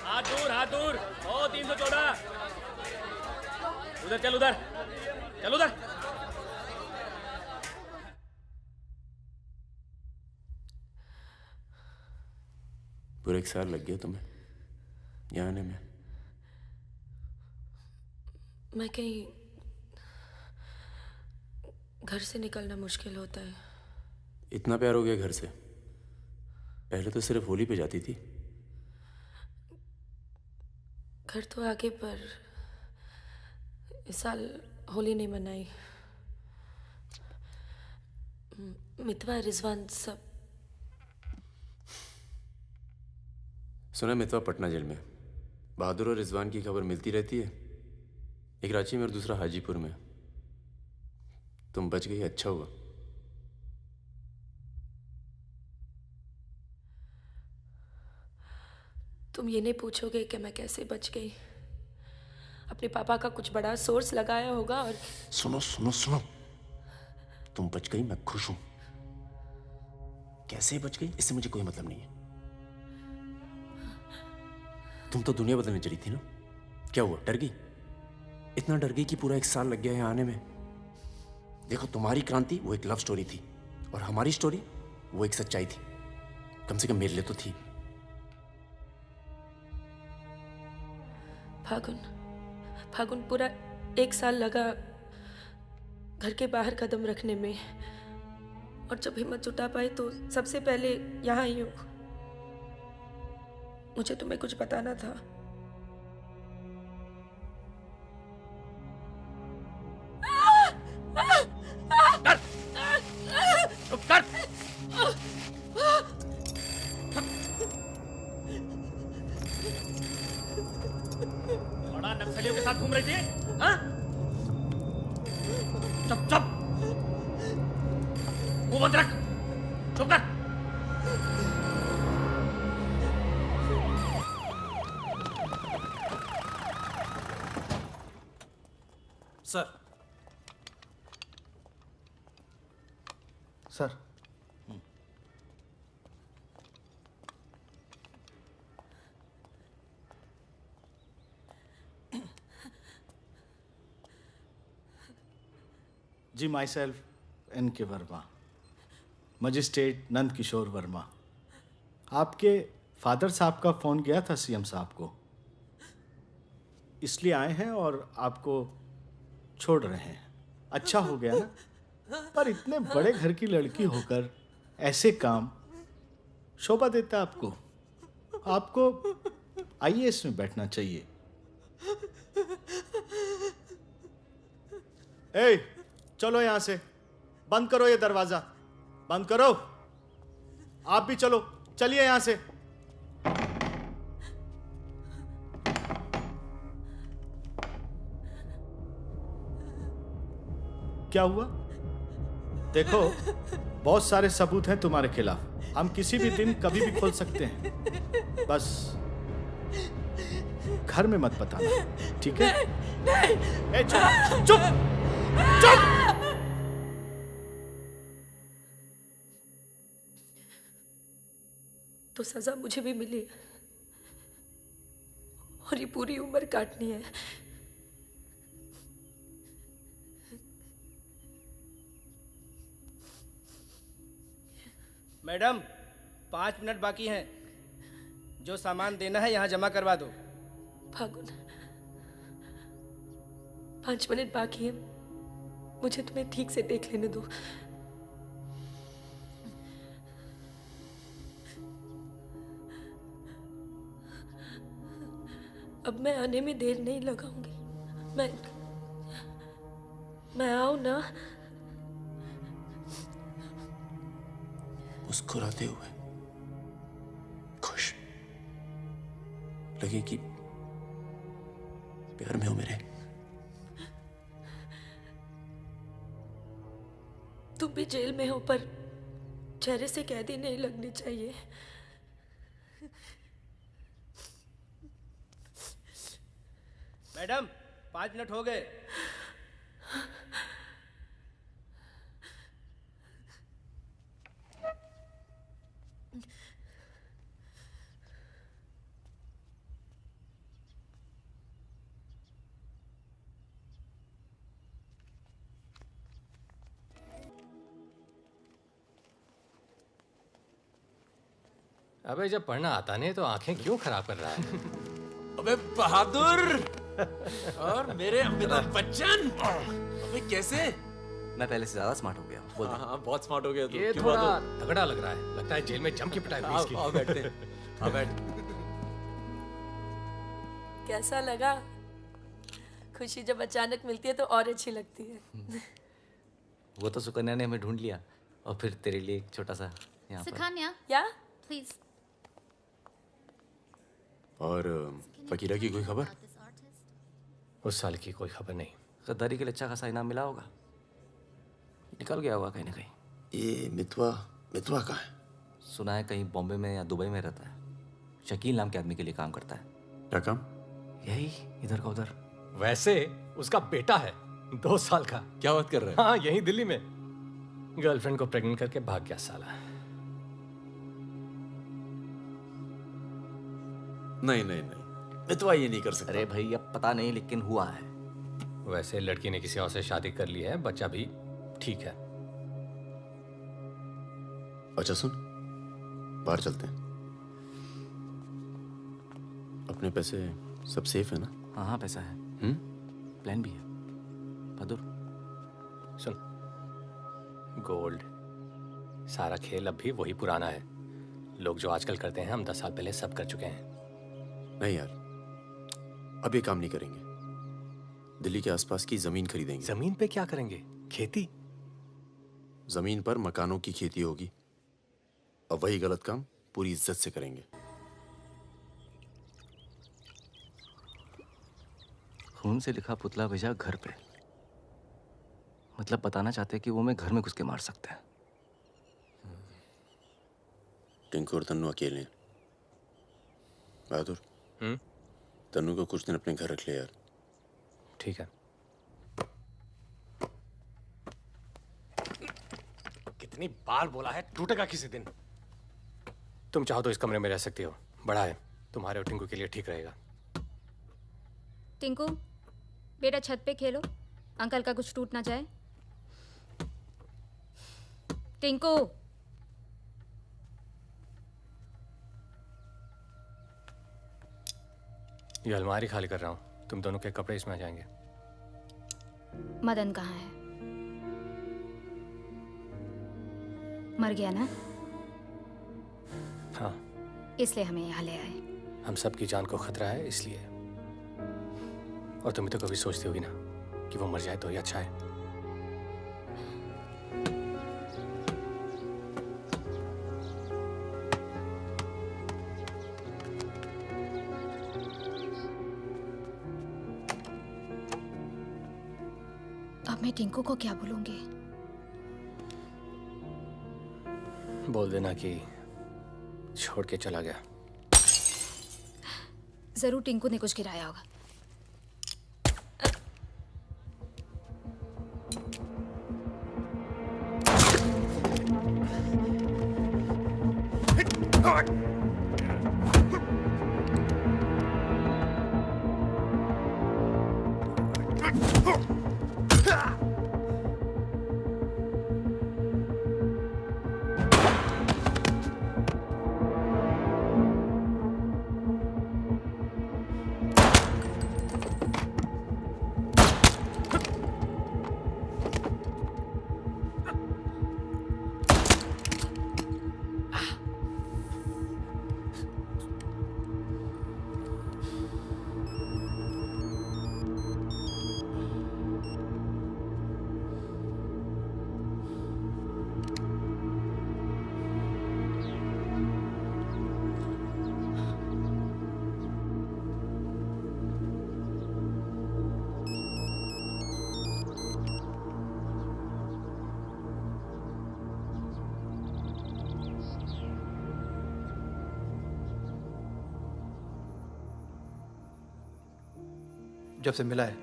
U: हाथ दूर ओ 314 उधर चल उधर
L: पूरे 1 साल लग गया तुम्हें यहाँ आने में।
M: मैं कहीं घर से निकलना मुश्किल होता है।
L: इतना प्यार हो गया घर से? पहले तो सिर्फ होली पे जाती थी।
M: घर तो आगे पर इस साल होली नहीं मनाई। मितवा रिजवान सब।
L: सुना मितवा पटना जेल में। बहादुर और रिजवान की खबर मिलती रहती है, एक रांची में और दूसरा हाजीपुर में। तुम बच गई, अच्छा हुआ।
M: तुम ये नहीं पूछोगे कि मैं कैसे बच गई। अपने पापा का कुछ बड़ा सोर्स लगाया होगा और
L: सुनो सुनो सुनो, तुम बच गई, मैं खुश हूं। कैसे बच गई इससे मुझे कोई मतलब नहीं है। तुम तो दुनिया बदलने चली थी ना, क्या हुआ, डर गई? इतना डर गई कि पूरा 1 साल लग गया है आने में। देखो, तुम्हारी क्रांति वो एक लव स्टोरी थी और हमारी स्टोरी वो एक सच्चाई थी। कम से कम मेरे लिए तो थी।
M: फागुन पूरा 1 साल लगा घर के बाहर कदम रखने में, और जब हिम्मत जुटा पाई तो सबसे पहले यहाँ आई हूँ। मुझे तुम्हें कुछ बताना था।
U: बड़ा नक्सलियों के साथ घूम रही थी, हाँ? चुप मुंह बंद रख, चुप कर।
B: Sir
J: sir
N: ji, myself N.K. Verma, magistrate Nand Kishore Verma. आपके फादर साहब का फ़ोन गया था सीएम साहब को, इसलिए आए हैं और आपको छोड़ रहे हैं। अच्छा हो गया ना, पर इतने बड़े घर की लड़की होकर ऐसे काम शोभा देता आपको। आपको IAS में बैठना चाहिए। ए, चलो यहां से, बंद करो ये दरवाजा, बंद करो। आप भी चलो,
C: चलिए यहां से। क्या हुआ? देखो, बहुत सारे सबूत हैं तुम्हारे खिलाफ। हम किसी भी दिन कभी भी खोल सकते हैं। बस घर में मत बताना, ठीक है? ए, चुप चुप चुप।
M: तो सजा मुझे भी मिली है और ये पूरी उम्र काटनी है।
N: मैडम 5 मिनट बाकी हैं। जो सामान देना है यहाँ जमा करवा दो।
M: फागुन 5 मिनट बाकी है, मुझे तुम्हें ठीक से देख लेने दो। अब मैं आने में देर नहीं लगाऊंगी। मैं आऊं ना?
L: मुस्कुराते हुए, खुश, लगे कि प्यार में हो मेरे।
M: तुम भी जेल में हो, पर चेहरे से कैदी नहीं लगनी चाहिए।
N: मैडम 5 मिनट हो गए।
P: अबे जब पढ़ना आता नहीं तो आंखें क्यों खराब कर रहा है?
G: अबे बहादुर और मेरे अमिताभ बच्चन, अबे कैसे?
I: मैं पहले से ज्यादा स्मार्ट हो गया। बोल दे।
G: हाँ, बहुत स्मार्ट हो गया तू।
P: ये
G: क्यों
P: थोड़ा
G: बहादुर?
P: तगड़ा लग रहा है। लगता है जेल में जम की पिटाई हुई इसकी।
G: आओ बैठते हैं। आओ बैठ।
M: कैसा लगा? खुशी जब अचानक मिलती है तो और अच्छी लगती है।
I: वो तो सुकन्या ने हमें ढूंढ लिया और फिर तेरे लिए एक छोटा सा यहाँ पर।
W: सुकन्या,
M: या
W: प्लीज।
L: और फकीरा की कोई खबर?
P: उस साल की कोई खबर नहीं।
I: गद्दारी के लिए अच्छा खासा इनाम मिला होगा, निकल गया होगा कहीं ना कहीं।
L: ये मितवा कहाँ है?
I: सुना है कहीं बॉम्बे में या दुबई में रहता है। शकील नाम के आदमी के लिए काम करता है।
L: क्या काम?
I: यही इधर का उधर।
P: वैसे उसका बेटा है 2 साल का।
G: क्या बात कर रहा है?
P: हाँ, यहीं दिल्ली में गर्लफ्रेंड को प्रेग्नेंट करके भाग गया साला।
L: नहीं, मितवा ये नहीं कर सकता।
I: अरे भाई अब पता नहीं, लेकिन हुआ है।
P: वैसे लड़की ने किसी और से शादी कर ली है, बच्चा भी ठीक है।
L: अच्छा सुन, बाहर चलते हैं। अपने पैसे सब सेफ है ना?
I: हाँ पैसा है। प्लान भी है। बहादुर
P: सुन, गोल्ड सारा खेल अब भी वही पुराना है। लोग जो आजकल करते हैं हम 10 साल पहले सब कर चुके हैं।
L: नहीं यार, अब ये काम नहीं करेंगे। दिल्ली के आसपास की जमीन खरीदेंगे।
P: जमीन पे क्या करेंगे? खेती?
L: जमीन पर मकानों की खेती होगी। अब वही गलत काम पूरी इज्जत से करेंगे।
I: खून से लिखा पुतला भेजा घर पे। मतलब बताना चाहते कि वो मैं घर में घुस के मार सकते हैं।
L: टिंकू और तन्नू अकेले हैं। बहादुर, तन्नू को कुछ दिन अपने घर रख ले यार।
P: ठीक है। कितनी बार बोला है, टूटेगा किसी दिन। तुम चाहो तो इस कमरे में रह सकती हो, बड़ा है, तुम्हारे और टिंकू के लिए ठीक रहेगा।
W: टिंकू बेटा छत पे खेलो, अंकल का कुछ टूट ना जाए। टिंकू
P: ये अलमारी खाली कर रहा हूँ, तुम दोनों के कपड़े इसमें आ जाएंगे।
W: मदन कहाँ है? मर गया ना?
P: हाँ,
W: इसलिए हमें यहाँ ले आए।
P: हम सबकी जान को खतरा है इसलिए। और तुम तो कभी सोचती होगी ना कि वो मर जाए तो ही अच्छा है।
W: अब मैं टिंकू को क्या बोलूंगी?
P: बोल देना कि छोड़ के चला गया।
W: जरूर टिंकू ने कुछ गिराया होगा।
A: जब से मिला है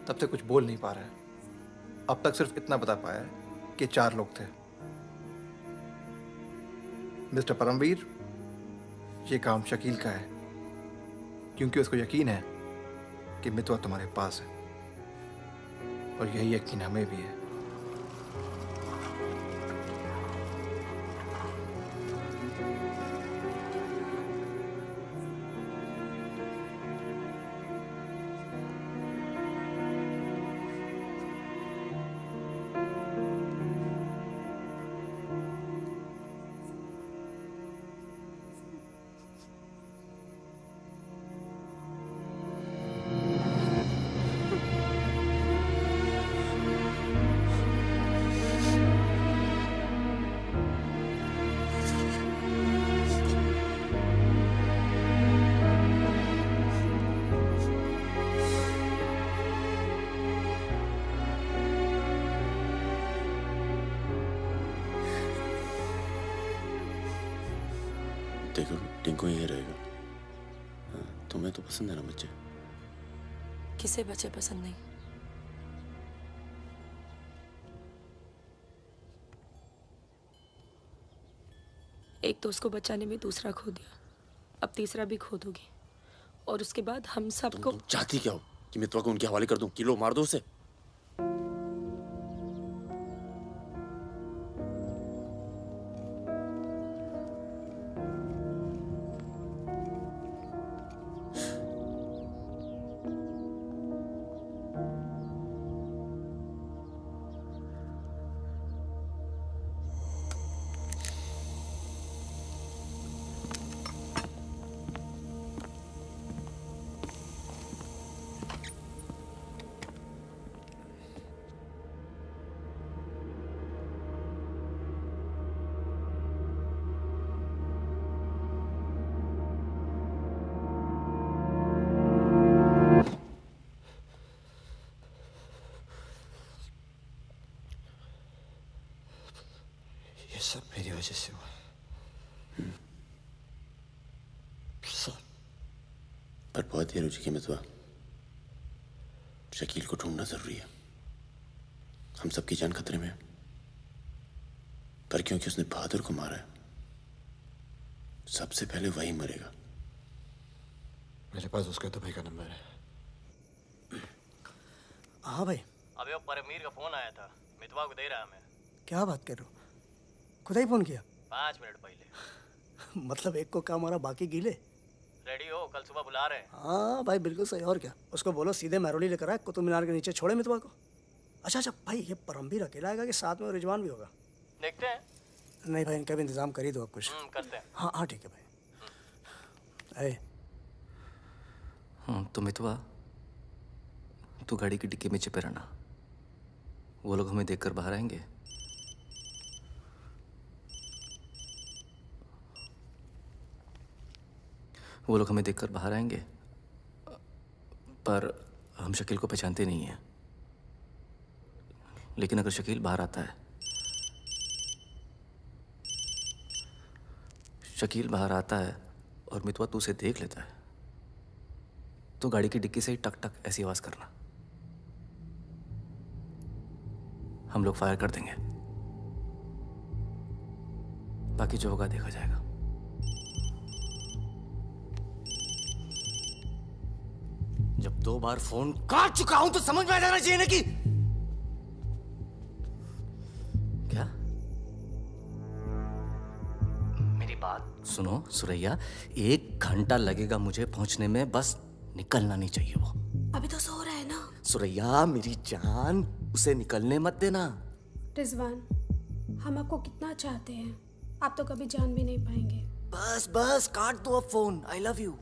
A: तब से कुछ बोल नहीं पा रहा है। अब तक सिर्फ इतना बता पाया है कि 4 लोग थे। मिस्टर परमवीर, ये काम शकील का है, क्योंकि उसको यकीन है कि मितवा तुम्हारे पास है, और यही यकीन हमें भी है।
L: देखो टिंकू यहीं रहेगा। हाँ, तुम्हें तो पसंद है ना बच्चे?
M: किसे बच्चे पसंद नहीं? एक तो उसको बचाने में दूसरा खो दिया, अब तीसरा भी खो दोगी, और उसके बाद हम सबको।
L: तुम चाहती क्या हो कि मितवा को उनके हवाले कर दूं? किलो मार दो उसे।
J: ये सब मेरी वजह से हुआ। सब।
L: पर बहुत देर हो चुकी है मितवा। शकील को ढूंढना जरूरी है। हम सबकी जान खतरे में है, पर क्योंकि उसने बहादुर को मारा है, सबसे पहले वही मरेगा।
J: मेरे पास उसके दुबई का नंबर है।
H: हाँ भाई,
P: अबे वो परमीर का फोन आया था, मितवा को दे रहा मैं।
H: क्या बात कर रहे हो? खुदा ही फोन किया?
P: 5 मिनट पहले।
H: मतलब एक को काम और बाकी गीले।
P: रेडी हो, कल सुबह बुला रहे हैं।
H: हाँ भाई बिल्कुल सही। और क्या, उसको बोलो सीधे महरौली लेकर आए, कुतुब मीनार के नीचे छोड़े मितवा को। अच्छा भाई, ये परमवीर अकेला आएगा कि साथ में रिजवान भी होगा?
P: देखते हैं।
H: नहीं भाई, इनका भी इंतजाम कर ही दो आप कुछ।
P: करते हैं।
H: हाँ हाँ ठीक है भाई।
I: तो मितवा, तू गाड़ी की डिक्की में छिपे रहना। वो लोग हमें देखकर बाहर आएंगे। वो लोग हमें देखकर बाहर आएंगे, पर हम शकील को पहचानते नहीं हैं।
B: लेकिन अगर शकील बाहर आता है, शकील बाहर आता है और मितवा तू उसे देख लेता है, तो गाड़ी की डिक्की से ही टक टक ऐसी आवाज करना। हम लोग फायर कर देंगे, बाकी जो होगा देखा जाएगा। जब 2 बार फोन काट चुका हूं तो समझ में आ जाना चाहिए ना कि क्या। मेरी बात सुनो सुरैया, 1 घंटा लगेगा मुझे पहुंचने में, बस निकलना नहीं चाहिए वो।
Q: अभी तो सो रहा है ना।
B: सुरैया मेरी जान, उसे निकलने मत देना।
Q: रिजवान, हम आपको कितना चाहते हैं, आप तो कभी जान भी नहीं पाएंगे।
B: बस बस काट दो अब फोन। I love you.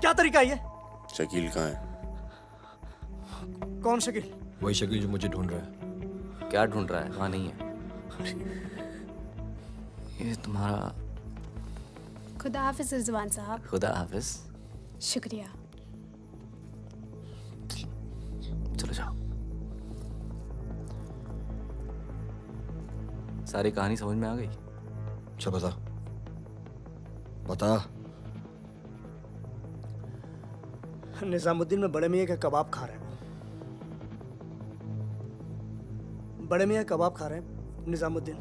H: क्या तरीका है ये?
L: शकील कहाँ है?
H: कौन शकील?
J: वही शकील जो मुझे ढूंढ रहा है।
B: क्या ढूंढ रहा है? वहां नहीं है। ये तुम्हारा।
Q: खुदा हाफिज रिजवान साहब।
B: खुदा हाफिज।
Q: शुक्रिया।
B: चलो जाओ। सारी कहानी समझ में आ गई?
J: अच्छा बता बता।
H: निजामुद्दीन में बड़े मियाँ का कबाब खा रहे हैं। बड़े मियाँ कबाब खा रहे हैं निजामुद्दीन।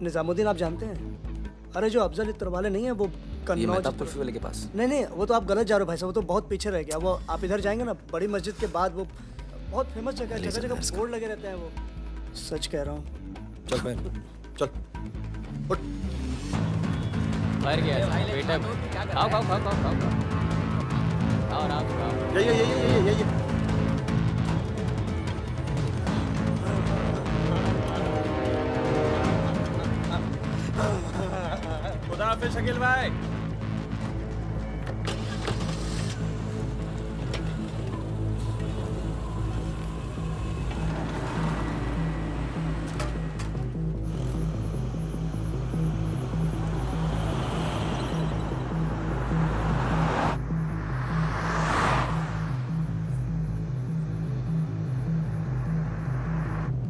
H: निजामुद्दीन आप जानते हैं? अरे जो अफजल इत्र वाले नहीं है वो
B: ये
H: कन्नौज।
B: मेहताब कुल्फी वाले के पास।
H: नहीं वो तो आप गलत जा रहे हो भाई साहब, वो तो बहुत पीछे रह गया। वो आप इधर जाएंगे ना, बड़ी मस्जिद के बाद वो बहुत फेमस जगह है, जगह जगह बोर्ड लगे रहते हैं। वो सच कह रहा हूँ।
J: चल बहन चल उठ।
P: मर गया बेटा। खाओ खाओ खाओ खाओ खाओ खाओ आराम से खाओ।
J: ये
U: खुदा हाफिज शकील भाई।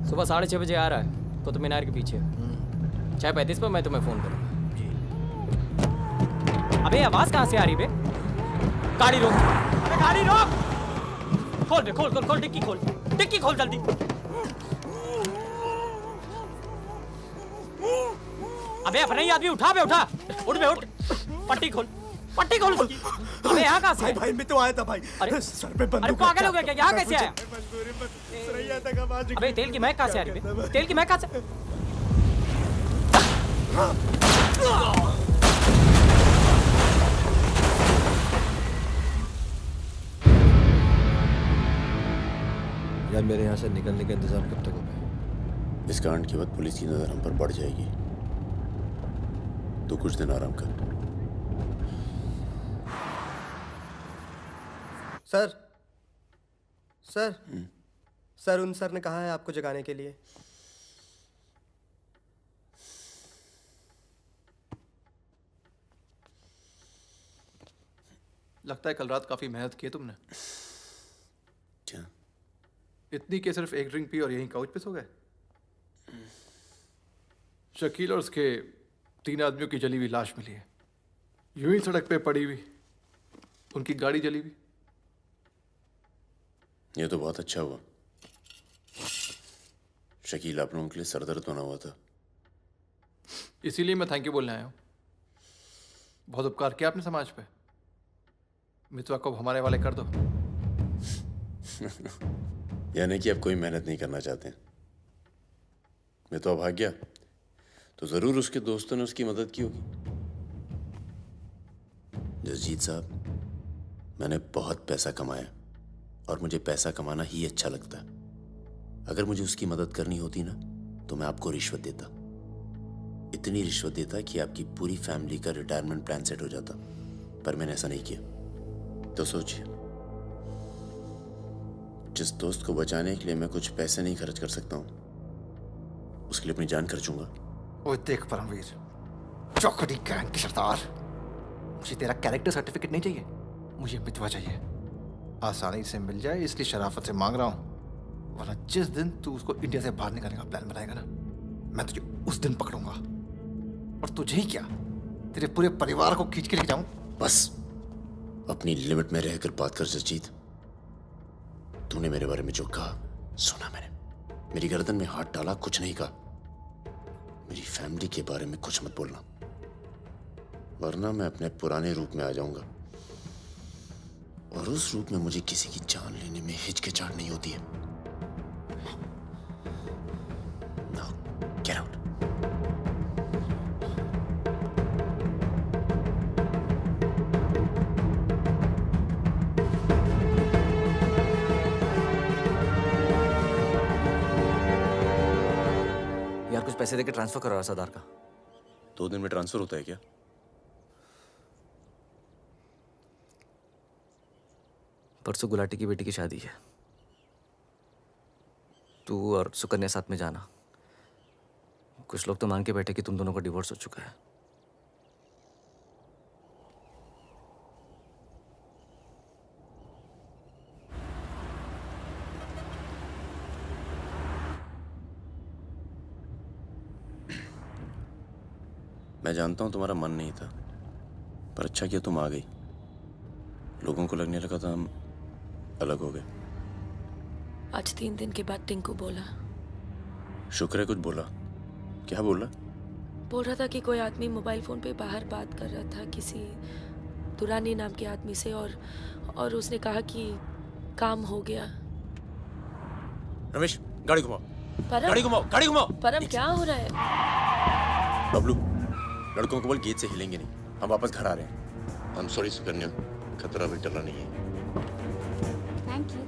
P: सुबह 6:30 बजे आ रहा है कुतुब मीनार के पीछे। 6:35 पर मैं तुम्हें फोन करूंगा। अबे आवाज कहाँ से आ रही बे? गाड़ी रोक। अबे गाड़ी रोक। खोल बे खोल खोल खोल डिक्की खोल। डिक्की खोल जल्दी। अबे अपना ही आदमी उठा बे उठा। उठ बे उठ। पट्टी खोल। पट्टी खोल उसकी। अबे यहाँ कहाँ से?
H: भाई मैं तो आया था भाई।
P: अरे
H: सर पे बंदूक।
P: अरे पागल हो गया क्या? यहाँ कैसे आया?
H: सुरैया तक आवाज।
P: अबे तेल की महक कहाँ से आ रही बे? तेल की महक कहाँ से?
J: यार मेरे यहाँ से निकलने का इंतजाम कब तक होगा?
L: इस कांड के बाद पुलिस की नजर हम पर बढ़ जाएगी, तो कुछ दिन आराम कर।
R: सर सर सर उन सर ने कहा है आपको जगाने के लिए।
A: लगता है कल रात काफी मेहनत की है तुमने।
L: क्या?
A: इतनी कि सिर्फ एक ड्रिंक पी और यहीं काउच पे सो गए? शकील और उसके 3 आदमियों की जली हुई लाश मिली है, यूं ही सड़क पे पड़ी हुई। उनकी गाड़ी जली हुई।
L: ये तो बहुत अच्छा हुआ। शकील आप लोगों के लिए सरदर्द बना हुआ था।
A: इसीलिए मैं थैंक यू बोलने आया हूँ। बहुत उपकार किया आपने समाज पे। मितवा को हमारे वाले कर दो।
L: यानी कि अब कोई मेहनत नहीं करना चाहते। मितवा भाग गया तो जरूर उसके दोस्तों ने उसकी मदद की होगी। जसजीत साहब, मैंने बहुत पैसा कमाया और मुझे पैसा कमाना ही अच्छा लगता है। अगर मुझे उसकी मदद करनी होती ना तो मैं आपको रिश्वत देता, इतनी रिश्वत देता कि आपकी पूरी फैमिली का रिटायरमेंट प्लान सेट हो जाता। पर मैंने ऐसा नहीं किया। तो सोचिए, जिस दोस्त को बचाने के लिए मैं कुछ पैसे नहीं खर्च कर सकता हूं, उसके लिए अपनी जान खर्चूंगा।
A: ओए देख परमवीर, चौकड़ी गैंग की सरदार, मुझे तेरा कैरेक्टर सर्टिफिकेट नहीं चाहिए, मुझे मितवा चाहिए। आसानी से मिल जाए इसलिए शराफत से मांग रहा हूँ, वरना जिस दिन तू उसको इंडिया से बाहर निकालने का प्लान बनाएगा ना, मैं तुझे उस दिन पकड़ूंगा। और तुझे ही क्या, तेरे पूरे परिवार को खींच के लेके जाऊं।
L: बस अपनी लिमिट में रहकर बात कर जसजीत। तूने मेरे बारे में जो कहा सुना मैंने, मेरी गर्दन में हाथ डाला, कुछ नहीं कहा। मेरी फैमिली के बारे में कुछ मत बोलना, वरना मैं अपने पुराने रूप में आ जाऊंगा। और उस रूप में मुझे किसी की जान लेने में हिचकिचाहट नहीं होती है। Now, get out.
B: यार कुछ पैसे देके ट्रांसफर करो सरदार का।
L: 2 दिन में ट्रांसफर होता है क्या?
B: परसों गुलाटी की बेटी की शादी है, तू और सुकन्या साथ में जाना। कुछ लोग तो मान के बैठे कि तुम दोनों का डिवोर्स हो चुका है।
L: मैं जानता हूं तुम्हारा मन नहीं था, पर अच्छा किया तुम आ गई। लोगों को लगने लगा था हम अलग हो गए।
M: आज 3 दिन के बाद टिंकू बोला।
L: शुक्र है कुछ बोला। क्या बोला?
M: बोल रहा था कि कोई आदमी मोबाइल फोन पे बाहर बात कर रहा था किसी दुरानी नाम के आदमी से, और उसने कहा कि काम हो गया।
L: रमेश, गाड़ी घुमाओ।
M: परम,
L: गाड़ी घुमाओ, गाड़ी घुमाओ।
M: परम क्या हो रहा है?
L: बबलू, लड़कों को बोल गेट से हिलेंगे नहीं, हम वापस घर आ रहे हैं। I'm sorry सुकन्या, खतरा भी टला नहीं है।
W: Thank you.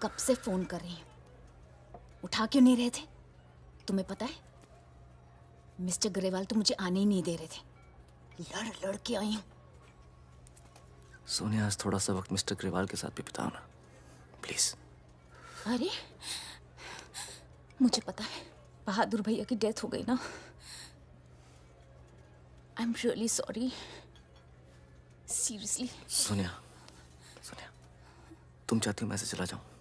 F: कब से फोन कर रही हूँ, उठा क्यों नहीं रहे थे? तुम्हें पता है मिस्टर ग्रेवाल तो मुझे आने ही नहीं दे रहे थे, लड़ लड़ के आई हूँ।
B: सोनिया, आज थोड़ा सा वक्त मिस्टर ग्रेवाल के साथ भी बिताओ ना, प्लीज।
F: अरे मुझे पता है बहादुर भैया की डेथ हो गई ना। I am really sorry, seriously.
B: Sonia, Sonia, तुम चाहती हो मैं से चला जाऊं?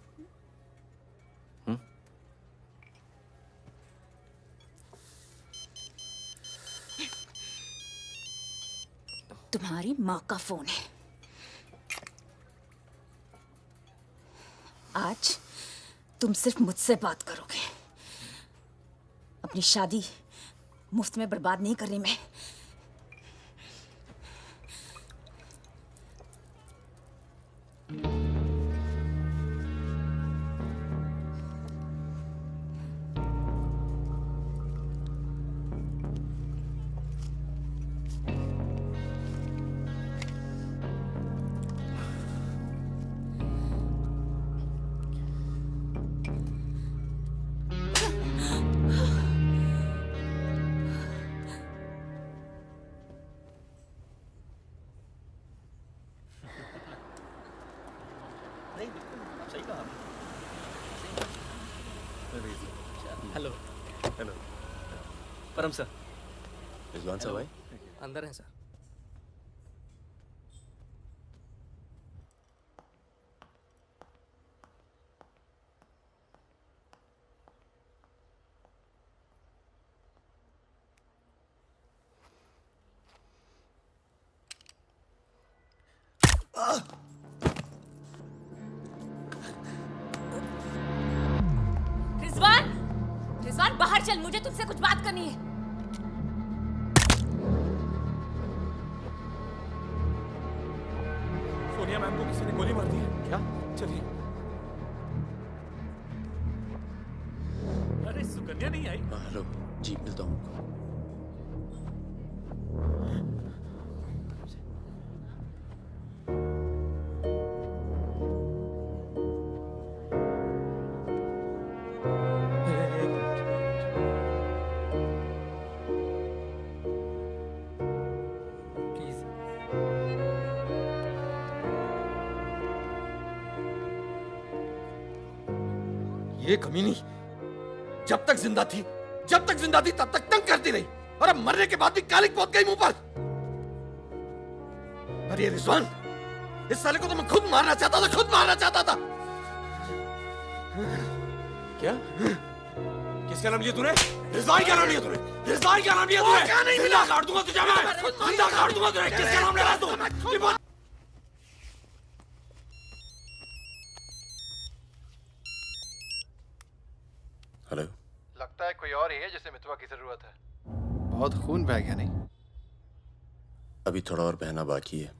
F: तुम्हारी माँ का फोन है। आज तुम सिर्फ मुझसे बात करोगे। अपनी शादी मुफ्त में बर्बाद नहीं कर रही मैं।
U: हेलो।
G: हेलो।
U: परम सर।
L: रिजवान साहब आए?
U: अंदर हैं सर।
F: रिजवान, रिजवान बाहर चल, मुझे तुमसे कुछ बात करनी है।
G: सोनिया मैम को किसी ने गोली मार दी है। क्या? चलिए। अरे सुकन्या नहीं आई?
L: हेलो, जी मिलता हूँ आपको।
G: ये कमीनी जब तक जिंदा थी तब तक तंग करती रही और अब मरने के बाद भी कालिक पोत गई मुंह पर। पर ये रिजवान, इस साले को तो मैं खुद मारना चाहता था। क्या? किसका नाम लिया तूने? रिजवान का नाम लिया तूने? क्या नहीं मिला? काट दूंगा तुझे मैं, जिंदा काट दूंगा तुझे। किसका नाम ले रहा तू?
L: हेलो।
A: लगता है कोई और ही है जिसे मितवा की जरूरत है। बहुत खून बह गया नहीं?
L: अभी थोड़ा और बहना बाकी है।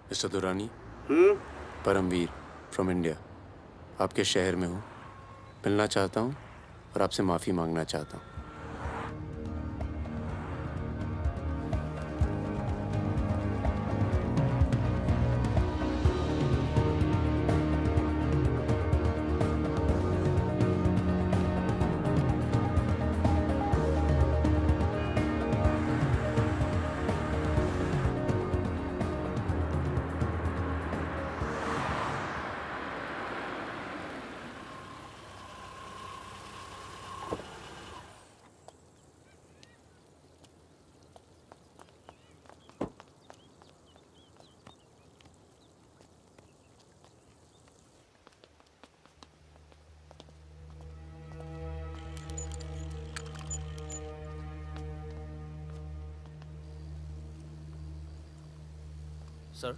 L: Mister Durrani. Paramvir from India, आपके शहर में हूँ, मिलना चाहता हूँ और आपसे माफ़ी मांगना चाहता हूँ।
B: सर,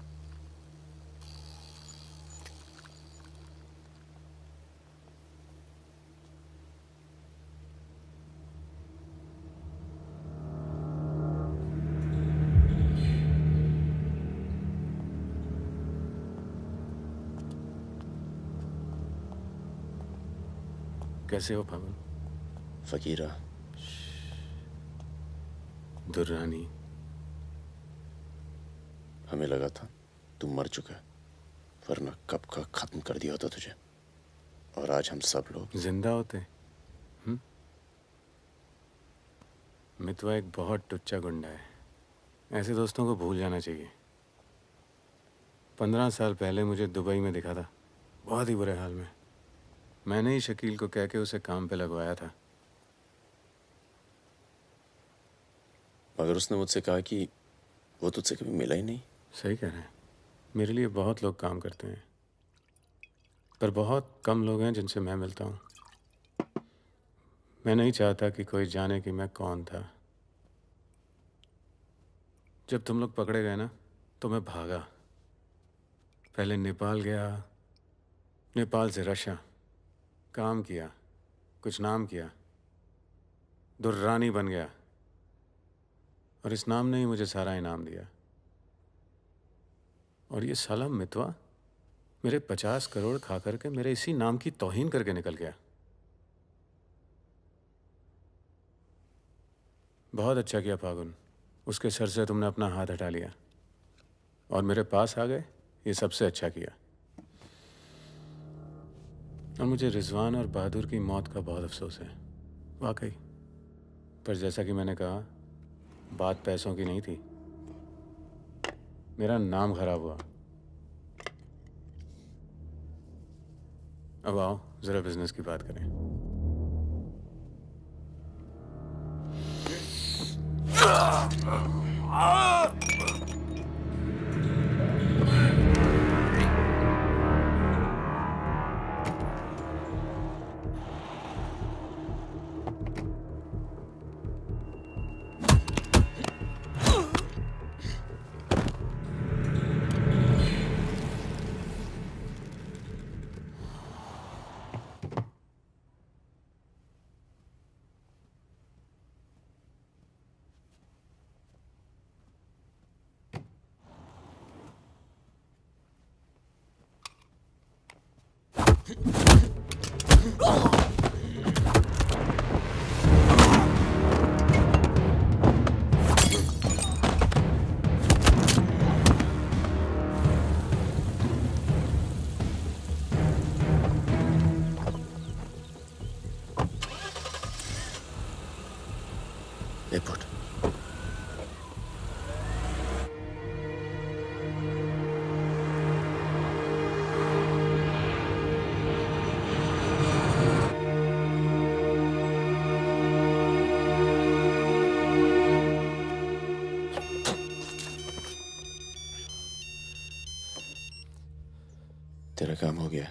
L: कैसे हो फागुन? फकीरा, दुर्रानी, हमें लगा था तू मर चुका है, वरना कब का खत्म कर दिया होता तुझे। और आज हम सब लोग
K: जिंदा होते। मितवा एक बहुत टुच्चा गुंडा है, ऐसे दोस्तों को भूल जाना चाहिए। 15 साल पहले मुझे दुबई में दिखा था, बहुत ही बुरे हाल में। मैंने ही शकील को कह के उसे काम पे लगवाया था।
L: मगर उसने मुझसे कहा कि वो तुझसे कभी मिला ही नहीं।
K: सही कह रहे हैं, मेरे लिए बहुत लोग काम करते हैं, पर बहुत कम लोग हैं जिनसे मैं मिलता हूँ। मैं नहीं चाहता कि कोई जाने कि मैं कौन था। जब तुम लोग पकड़े गए ना, तो मैं भागा। पहले नेपाल गया, नेपाल से रशिया, काम किया, कुछ नाम किया, दुर्रानी बन गया, और इस नाम ने ही मुझे सारा इनाम दिया। और ये साला मितवा मेरे 50 करोड़ खा करके मेरे इसी नाम की तौहीन करके निकल गया। बहुत अच्छा किया फागुन, उसके सर से तुमने अपना हाथ हटा लिया और मेरे पास आ गए, ये सबसे अच्छा किया। और मुझे रिजवान और बहादुर की मौत का बहुत अफसोस है, वाकई। पर जैसा कि मैंने कहा, बात पैसों की नहीं थी, मेरा नाम खराब हुआ। अब आओ जरा बिजनेस की बात करें।
L: एयरपोर्ट। तेरा काम हो गया।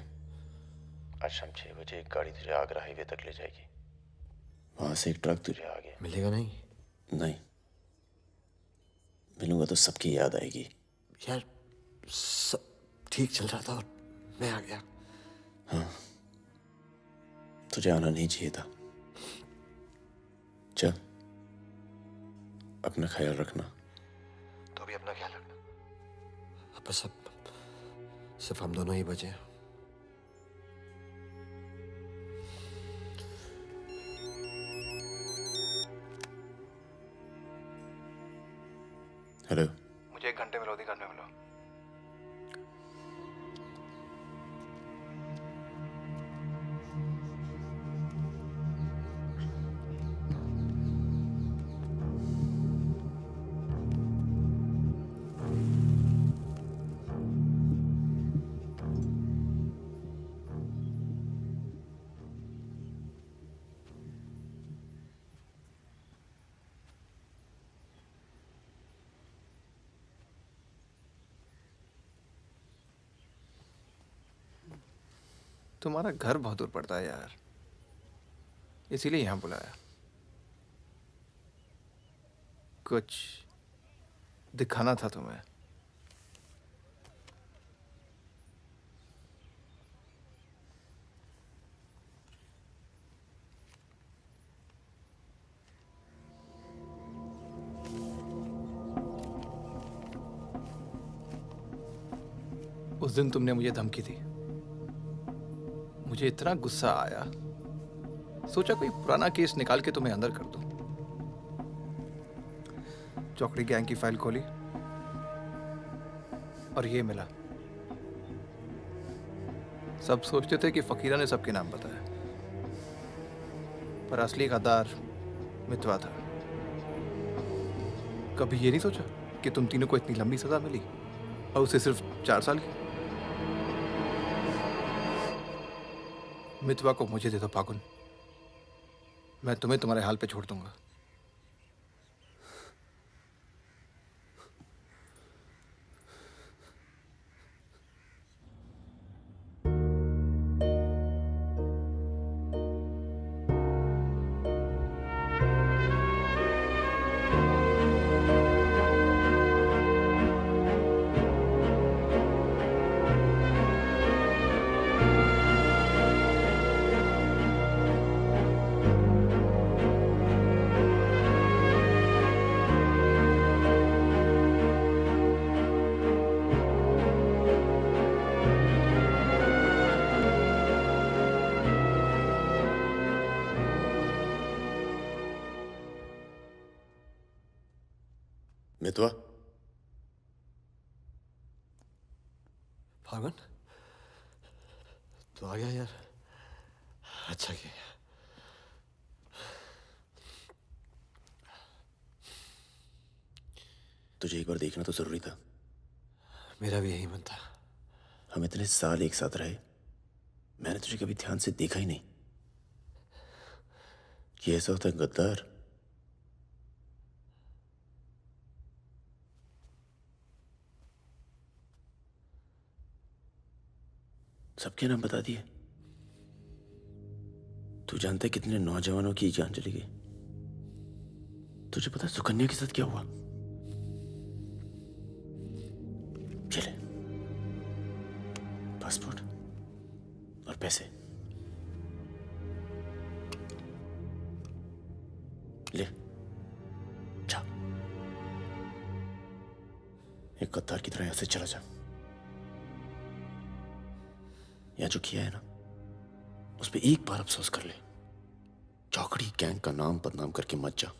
L: आज शाम 6 बजे एक गाड़ी तुझे आगरा हाईवे तक ले जाएगी। वहां से एक ट्रक तुझे आगे
J: मिलेगा नहीं?
L: नहीं, मिलूंगा तो सबकी याद आएगी।
J: यार सब ठीक चल रहा था और मैं आ गया।
L: हाँ, तुझे आना नहीं चाहिए था। चल, अपना ख्याल रखना।
J: तो भी अपना ख्याल रखना। अब बस अब सिर्फ हम दोनों ही बचे हैं।
L: हेलो,
A: मुझे 1 घंटे में लोधी घर में मिलो। तुम्हारा घर बहुत दूर पड़ता है यार, इसीलिए यहाँ बुलाया। कुछ दिखाना था तुम्हें। उस दिन तुमने मुझे धमकी दी, मुझे इतना गुस्सा आया, सोचा कोई पुराना केस निकाल के तुम्हें अंदर कर दूं। चौकड़ी गैंग की फाइल खोली और ये मिला। सब सोचते थे कि फकीरा ने सबके नाम बताया, पर असली गद्दार मितवा था। कभी ये नहीं सोचा कि तुम तीनों को इतनी लंबी सजा मिली और उसे सिर्फ 4 साल की। मितवा को मुझे दे दो फागुन, मैं तुम्हें तुम्हारे हाल पे छोड़ दूंगा।
L: मितवा,
J: फागुन तो आ गया यार। अच्छा किया।
L: तुझे एक बार देखना तो जरूरी था।
J: मेरा भी यही मन था।
L: हम इतने साल एक साथ रहे, मैंने तुझे कभी ध्यान से देखा ही नहीं। ये ऐसा होता है गद्दार। सबके नाम बता दिए। तू जानता है कितने नौजवानों की जान चली गई? तुझे पता है सुकन्या के साथ क्या हुआ? चले, पासपोर्ट और पैसे ले, जा। एक गद्दार की तरह यहां से चला जा। या जो किया है ना, उस पर एक बार अफसोस कर ले। चौकड़ी गैंग का नाम बदनाम करके मत जा।